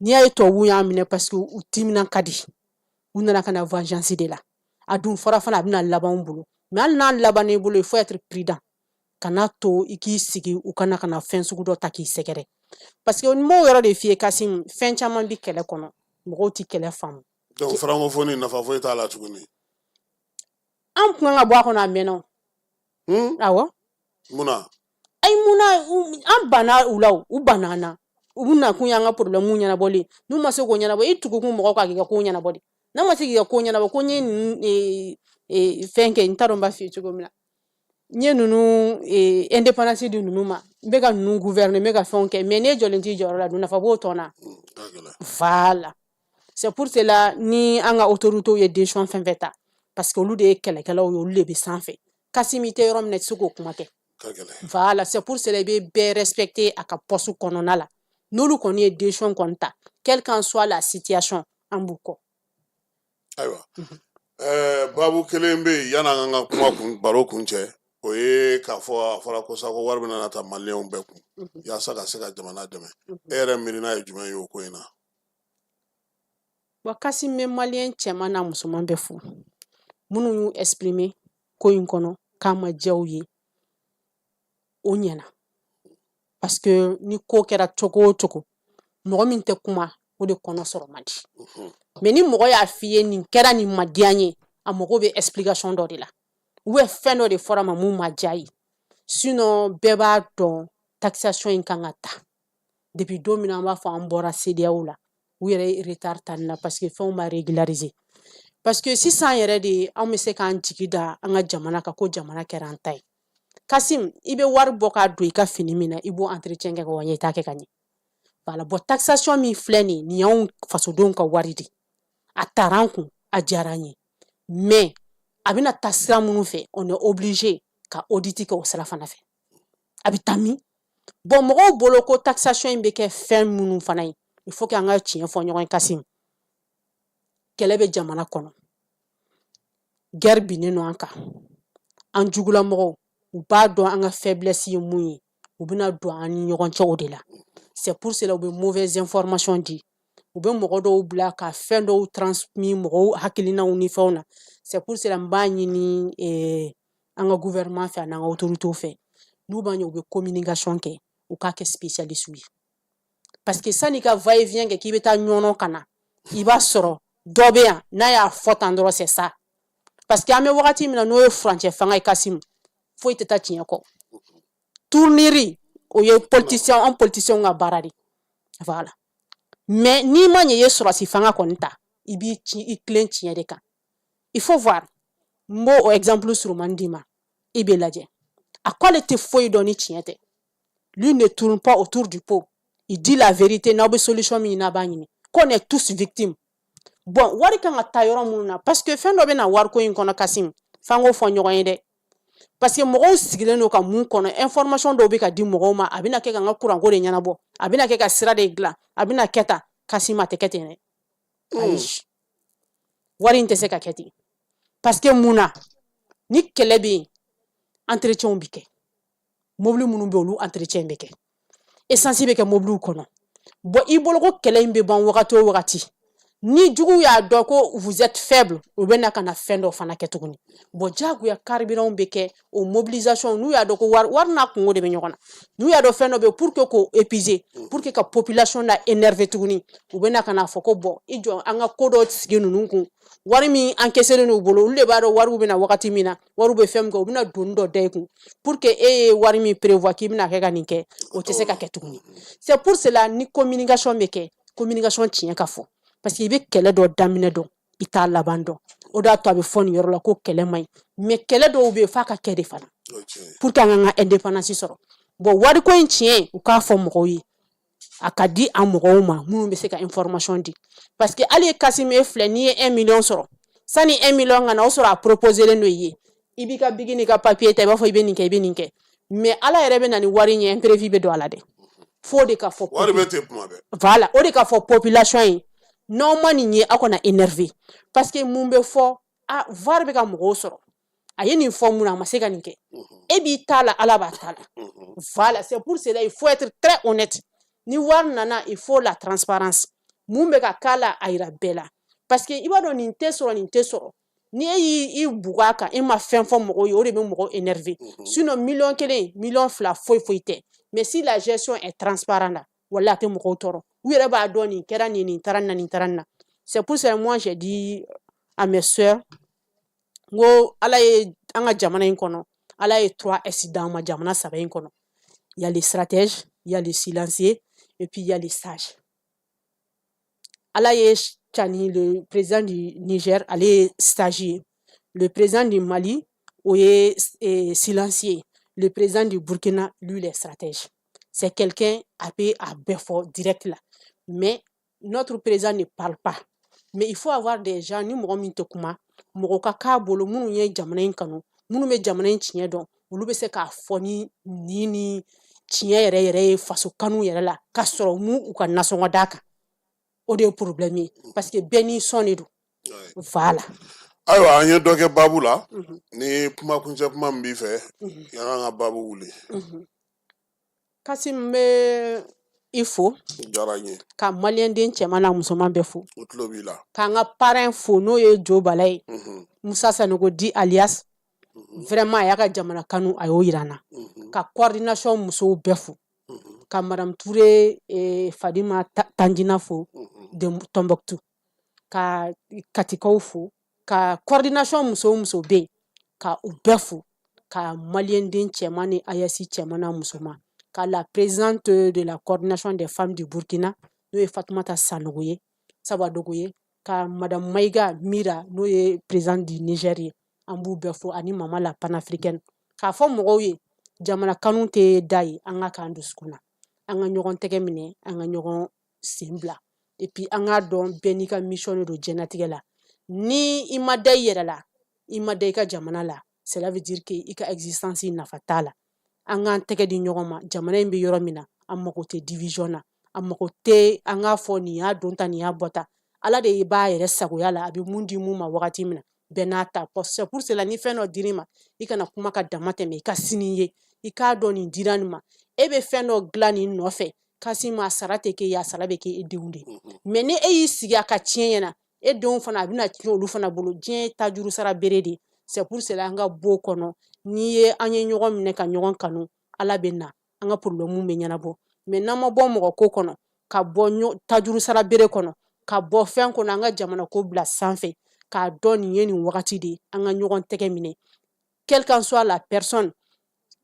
N'i y'a ye tubabuw y'a minɛ parce que u timina ka di. U nana ka na vengeance de la. A dun fɔra fana a bɛna laban u bolo. Mais hali n'a laban i bolo, il faut être prudent. Kana to i k'i sigi u kana ka na fɛn sugu dɔ ta k'i sɛgɛrɛ. Parce que n m'o yɔrɔ de f'i ye Kasim, fɛn caman bɛ kɛlɛ kɔnɔ. Mɔgɔw tɛ kɛlɛ faamu. Donc francophonie nafa foyi t'a la tuguni. An kun kan ka bɔ a kɔnɔ a mɛnna o. Awɔ. Munna? Ayi munna an banna u la o, u banna an na. U bɛna kun y'an ka problème ɲɛnabɔlen. N'u ma se k'o ɲɛnabɔ, i tugu kun mɔgɔw kan k'i ka ko ɲɛnabɔ de. N'a ma se k'i ka ko ɲɛnabɔ, ko n ye nin fɛn kɛ, n t'a dɔn n b'a f'i ye cogo min na. N ye ninnu indépendance di ninnu ma, n bɛ ka ninnu gouverner, n bɛ ka fɛnw kɛ, mais n'e jɔlen t'i jɔyɔrɔ la dun nafa b'o tɔn na. Voilà. C'est pour cela ni an ka autorités ye décision fɛn fɛn ta, parce que olu de ye kɛlɛkɛlaw ye, olu de bɛ sanfɛ. Kasim i tɛ yɔrɔ min na i tɛ se k'o kuma kɛ. Voilà, c'est pour cela i bɛ bɛɛ respecter a ka poste kɔnɔna la. N'olu kɔni ye décision kɔni ta, quelle qu'en soit la situation, an b'u kɔ. Ayiwa. Babu kelen bɛ yen yan'an ka kuma baro kun cɛ, o ye k'a fɔ a fɔra ko sa ko wari bɛna ta maliyɛnw bɛɛ kun yaasa ka se ka jamana dɛmɛ. E yɛrɛ miirina ye jumɛn ye o ko in na? Wa Kasim bɛ maliyɛn cɛman n'a musoman bɛɛ fo. Minnu y'u exprimer ko in kɔnɔ k'a ma diya u ye, o ɲɛna. Parce que ni ko kɛra cogo o cogo, mɔgɔ min tɛ kuma, o de kɔnɔ sɔrɔ man di. Mais ni mɔgɔ y'a f'i ye nin kɛra nin ma diya n ye, a mago bɛ explication dɔ de la. Ou bien fɛn dɔ de fɔra ma mun ma diya ye. Sinon bɛɛ b'a dɔn taxation in kan ka ta. Depuis don min na an b'a fɔ an bɔra CEDEAO la, u yɛrɛ ye retard ta nin na parce que fɛnw ma régulariser. Parce que sisan yɛrɛ de an bɛ se k'an jigi da an ka jamana kan ko jamana kɛra an ta ye. Kasim, i bɛ wari bɔ k'a don i ka fini min na, i b'o entretien kɛ ka wa ɲɛ i t'a kɛ ka ɲɛ. Voilà, bon taxation min filɛ nin ye, nin y'anw fasodenw ka wari de. A taara an kun, a diyara an ye. Mais a bɛna taa sira minnu fɛ, on est obligé ka audit kɛ o sira fana fɛ. A bɛ taa min? Bon mɔgɔw bolo ko taxation in bɛ kɛ fɛn minnu fana ye, il faut que an ka tiɲɛ fɔ ɲɔgɔn ye Kasim. Kɛlɛ bɛ jamana kɔnɔ. Guerre binnen don an kan. An jugulamɔgɔw, u b'a dɔn an ka faiblesse ye mun ye, u bɛna don an ni ɲɔgɔn cɛ o de la. C'est pour cela u bɛ mauvaise information di. U bɛ mɔgɔ dɔw bila ka fɛn dɔw transmis mɔgɔw hakilinaw ni fɛnw na. C'est pour cela n b'a ɲini an ka gouvernement fɛ an'an ka autorités fɛ. N'u b'a ɲɛ u bɛ communication kɛ, u k'a kɛ spécialiste ye. Parce que san'i ka va et vient kɛ k'i bɛ taa ɲɔnɔ ka na, i b'a sɔrɔ dɔ bɛ yan n'a y'a fɔ tan dɔrɔn c'est ça. Parce que an bɛ wagati min na n'o ye furancɛ fanga ye Kasim, foyi tɛ taa tiɲɛ kɔ. Tourneri o ye politicien an politicien ka baara de. Voilà. Mais n'i ma ɲɛ i ye sɔrɔsi fanga kɔni ta, i b'i tilen tiɲɛ de kan. Il faut voir. N b'o o exemple surumani d'i ma, i bɛ lajɛ. A ko ale tɛ foyi dɔn ni tiɲɛ tɛ. Lui ne tourne pas autour du pot. Il dit la vérité, n'aw bɛ solution min n'a b'a ɲini. Qu'on est tous victimes. Bon, wari kan ka taa yɔrɔ minnu na, parce que fɛn dɔ bɛ na wariko in kɔnɔ Kasim, f'an k'o fɔ ɲɔgɔn ye dɛ. Parce que mɔgɔw sigilen don ka mun kɔnɔ, information dɔw bɛ ka di mɔgɔw ma, a bɛna kɛ ka n ka kuranko de ɲɛnabɔ, a bɛna kɛ ka sira de dilan, a bɛna kɛ tan, Kasim a tɛ kɛ ten dɛ. Ayi. Wari in tɛ se ka kɛ ten. Parce que mun na, ni kɛlɛ bɛ yen, entretien bɛ kɛ. Mobili minnu bɛ yen olu entretien bɛ kɛ. Essence bɛ kɛ mobiliw kɔnɔ. Bon i bolo ko kɛlɛ in bɛ ban wagati o wagati, ni jugu y'a dɔn ko vous êtes faible u bɛna ka na fɛn dɔ fana kɛ tuguni bon jagoya carburant bɛ kɛ o mobilisation n'u y'a dɔn ko wari n'a kungo de bɛ ɲɔgɔn na n'u y'a dɔn fɛn dɔ bɛ pour que k'o épuiser pour que ka population la énerver tuguni u bɛna ka na fɔ ko bon i jɔ an ka ko dɔ sigi ninnu kun wari min encaissé n'u bolo olu de b'a dɔn wariw bɛna wagati min na wariw bɛ fɛn min kɛ u bɛna doni dɔ da i kun pour que e ye wari min prévoir k'i bɛna kɛ ka nin kɛ o tɛ se ka kɛ tuguni c'est pour cela ni communication bɛ kɛ communication tiɲɛ ka fɔ parce que i bɛ kɛlɛ dɔ daminɛ dɔn i t'a laban dɔn o de y'a to a bɛ fɔ nin yɔrɔ la ko kɛlɛ man ɲi mais kɛlɛ dɔw bɛ yen f'a ka kɛ de fana pour que an ka indépendance sɔrɔ bon wariko in tiɲɛ u k'a fɔ mɔgɔw ye a ka di an mɔgɔw ma minnu bɛ se ka information di parce que hali Kassim e filɛ n'i ye 1 million sɔrɔ sani 1 million ka na o sɔrɔ a proposé len don i ye i b'i ka bigi n'i ka papier ta i b'a fɔ i bɛ nin kɛ i bɛ nin kɛ mais ala yɛrɛ bɛ na ni wari ɲɛ imprévu bɛ don a la dɛ fo de ka fɔ wari bɛ ten kuma bɛɛ voilà o de ka fɔ population ye n'aw ma nin ye aw kana énervé parce que mun bɛ fɔ var bɛ ka mɔgɔw sɔrɔ a ye nin fɔ mun na a ma se ka nin kɛ e b'i ta la ala b'a ta la voilà c'est pour cela il faut être très honnête ni wari nana il faut la transparence mun bɛ ka k'a la a yira bɛɛ la parce que i b'a dɔn nin tɛ sɔrɔ nin tɛ sɔrɔ ni e y'i bugɔ a kan e ma fɛn fɔ mɔgɔw ye o de bɛ mɔgɔw énervé sinon million 1 million 2 foyi tɛ mais si la gestion est transparente là wala a tɛ mɔgɔw tɔɔrɔ u yɛrɛ b'a dɔn nin kɛra nin taara nin taara nin na c'est pour ça moi j'ai dit à mes sœurs ngo ala ye an ka jamana in kɔnɔ ala ye 3S d'an ma jamana 3 in kɔnɔ il y a les stratèges il y a les silencieux et puis il y a les sages ala ye Tchani le président du Niger ale ye stagiaire le président du Mali o ye silencieux le président du Burkina lui les stratèges c'est quelqu'un a bɛɛ fɔ direct là mais notre président ne parle pas mais il faut avoir des gens ni mɔgɔ min tɛ kuma mɔgɔ ka k'a bolo minnu ye jamana in kanu minnu bɛ jamana in tiɲɛ dɔn olu bɛ se k'a fɔ ni tiɲɛ yɛrɛ ye faso kanu yɛrɛ la ka sɔrɔ u ka nasɔngɔ d'a kan o de ye problème ye parce que bɛɛ n'i sɔn de don voilà ayiwa an ye dɔ kɛ baabu la ni kumakuncɛ kuma min b'i fɛ y'an ka baabu wuli Kassim bɛ i fo diyara n ye ka maliyɛnden cɛman n'a musoman bɛɛ fo o tulo b'i la k'an ka parrain fo n'o ye Jo Bala ye Musa Sanogo di alias vraiment a y'a ka jamana kanu a y'o yira n na ka coordination musow bɛɛ fo ka Madame Touré Fadima Tandjina fo de Tombouctou ka Katikaw fo ka coordination muso bɛ yen ka u bɛɛ fo ka maliyɛnden cɛman ni AES cɛman n'a musoman ka la présidente de la coordination des femmes du Burkina n'o ye Fatoumata Sanogo ye Sabadogo ye ka Madame Maïga Mira n'o ye présidente du Niger ye an b'u bɛɛ fo ani Mama la panafricaine k'a fɔ mɔgɔw ye jamana kanu tɛ da ye an ka k'an dusukun na an ka ɲɔgɔn tɛgɛ minɛ an ka ɲɔgɔn sen bila et puis an k'a dɔn bɛɛ n'i ka mission de don diɲɛlatigɛ la ni i ma da i yɛrɛ la i ma da i ka jamana la cela veut dire que i ka existence nafa t'a la an k'an tɛgɛ di ɲɔgɔn ma jamana in bɛ yɔrɔ min na an mago tɛ division na an mago tɛ an k'a fɔ nin y'a don ta nin y'a bɔ ta ala de b'a yɛrɛ sagoya la a bɛ mun di mun ma wagati min na bɛɛ n'a ta c'est pour cela ni fɛn dɔ dir'i ma i kana kuma ka dama tɛmɛ i ka sini ye i k'a dɔn nin dira nin ma e bɛ fɛn dɔ dilan nin nɔfɛ Kassim a sara tɛ k'e ye a sara bɛ kɛ e denw de mais ni e y'i sigi a ka tiɲɛ ɲɛna e denw fana a bɛna tiɲɛ olu fana bolo diɲɛ ye tajuru sara bere de c'est pour cela an ka b'o kɔnɔ n'i ye an ye ɲɔgɔn minɛ ka ɲɔgɔn kanu ala bɛ na an ka problème bɛ ɲɛnabɔ mais n'an ma bɔ mɔgɔ ko kɔnɔ ka bɔ tajuru sara bere kɔnɔ ka bɔ fɛn kɔnɔ an ka jamana ko bila sanfɛ k'a dɔn nin ye nin wagati de an ka ɲɔgɔn tɛgɛ minɛ quelle qu'en soit la personne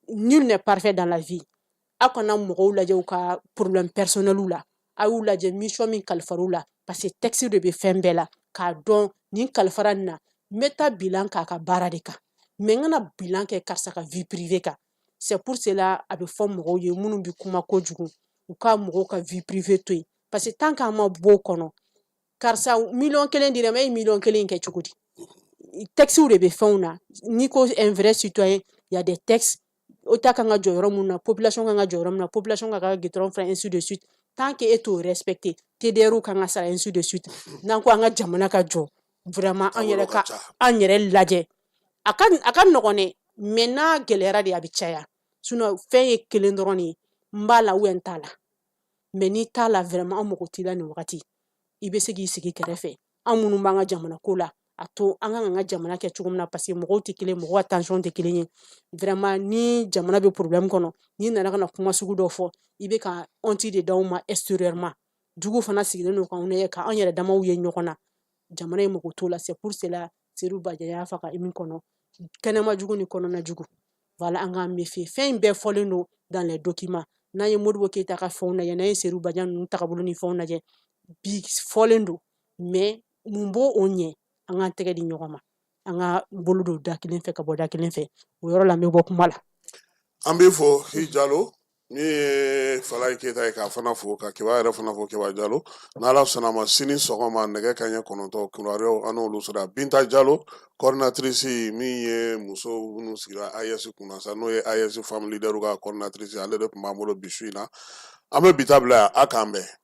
nul n'est parfait dans la vie a kana mɔgɔw lajɛ u ka problème personnel la a y'u lajɛ mission min kalifar'u la parce que texte de bɛ fɛn bɛɛ la k'a dɔn nin kalifara nin na n bɛ taa bilan k'a ka baara de kan mais n kana bilan kɛ karisa ka vie privée kan c'est pour cela a bɛ fɔ mɔgɔw ye minnu bɛ kuma kojugu u ka mɔgɔw ka vie privée to yen parce que tant qu'an ma bɔ o kɔnɔ karisa million 1 dira ma e ye million 1 kɛ cogo di textes de bɛ fɛnw na n'i ko un vrai citoyen il y a des textes o ta kan ka jɔ yɔrɔ mun na population kan ka jɔ yɔrɔ mun na population ka ka gitɔrɔn fara ainsi de suite tant que e t'o respecter TDR kan ka sara ainsi de suite n'an ko an ka jamana ka jɔ vraiment an yɛrɛ lajɛ a ka nɔgɔn dɛ mais n'a gɛlɛyara de a bɛ caya sinon fɛn ye kelen dɔrɔn de ye n b'a la ou n t'a la mais n'i t'a la vraiment an mago t'i la nin wagati i bɛ se k'i sigi kɛrɛfɛ an minnu b'an ka jamana ko la a to an kan ka jamana kɛ cogo min na parce que mɔgɔw tɛ kelen mɔgɔw ka tension tɛ kelen ye vraiment ni jamana bɛ problème kɔnɔ n'i nana ka na kuma sugu dɔ fɔ i bɛ ka honte de d'aw ma extérieurement jugu fana sigilen don k'anw ye k'an yɛrɛ damaw ye ɲɔgɔn na jamana in mago t'o la c'est pour cela Seydou Badji y'a fɔ ka min kɔnɔ kɛnɛma jugu ni kɔnɔna jugu voilà an k'an méfier fɛn in bɛɛ fɔlen don dans les documents n'an ye Modibo Keyita ka fɛnw lajɛ n'an ye Seydou Badji ninnu tagabolo ni fɛnw lajɛ bi fɔlen don mais mun b'o o ɲɛ an k'an tɛgɛ di ɲɔgɔn ma an ka bolo don da kelen fɛ ka bɔ da kelen fɛ o yɔrɔ la n bɛ bɔ kuma la an b'i fo Hi Jalo min ye Falaye Keyita ye k'a fana fo ka Kiba yɛrɛ fana fo Kiba Jalo n'Ala sɔnna ma sini sɔgɔma nɛgɛ kanɲɛ 9 kibaruyaw an n'olu sɔrɔ Binta Jalo coordinatrice min ye muso minnu sigira AES kunna sa n'o ye AES Femme Leader ka coordinatrice ale de tun b'an bolo bi su in na an bɛ bi ta bila yan a k'an bɛn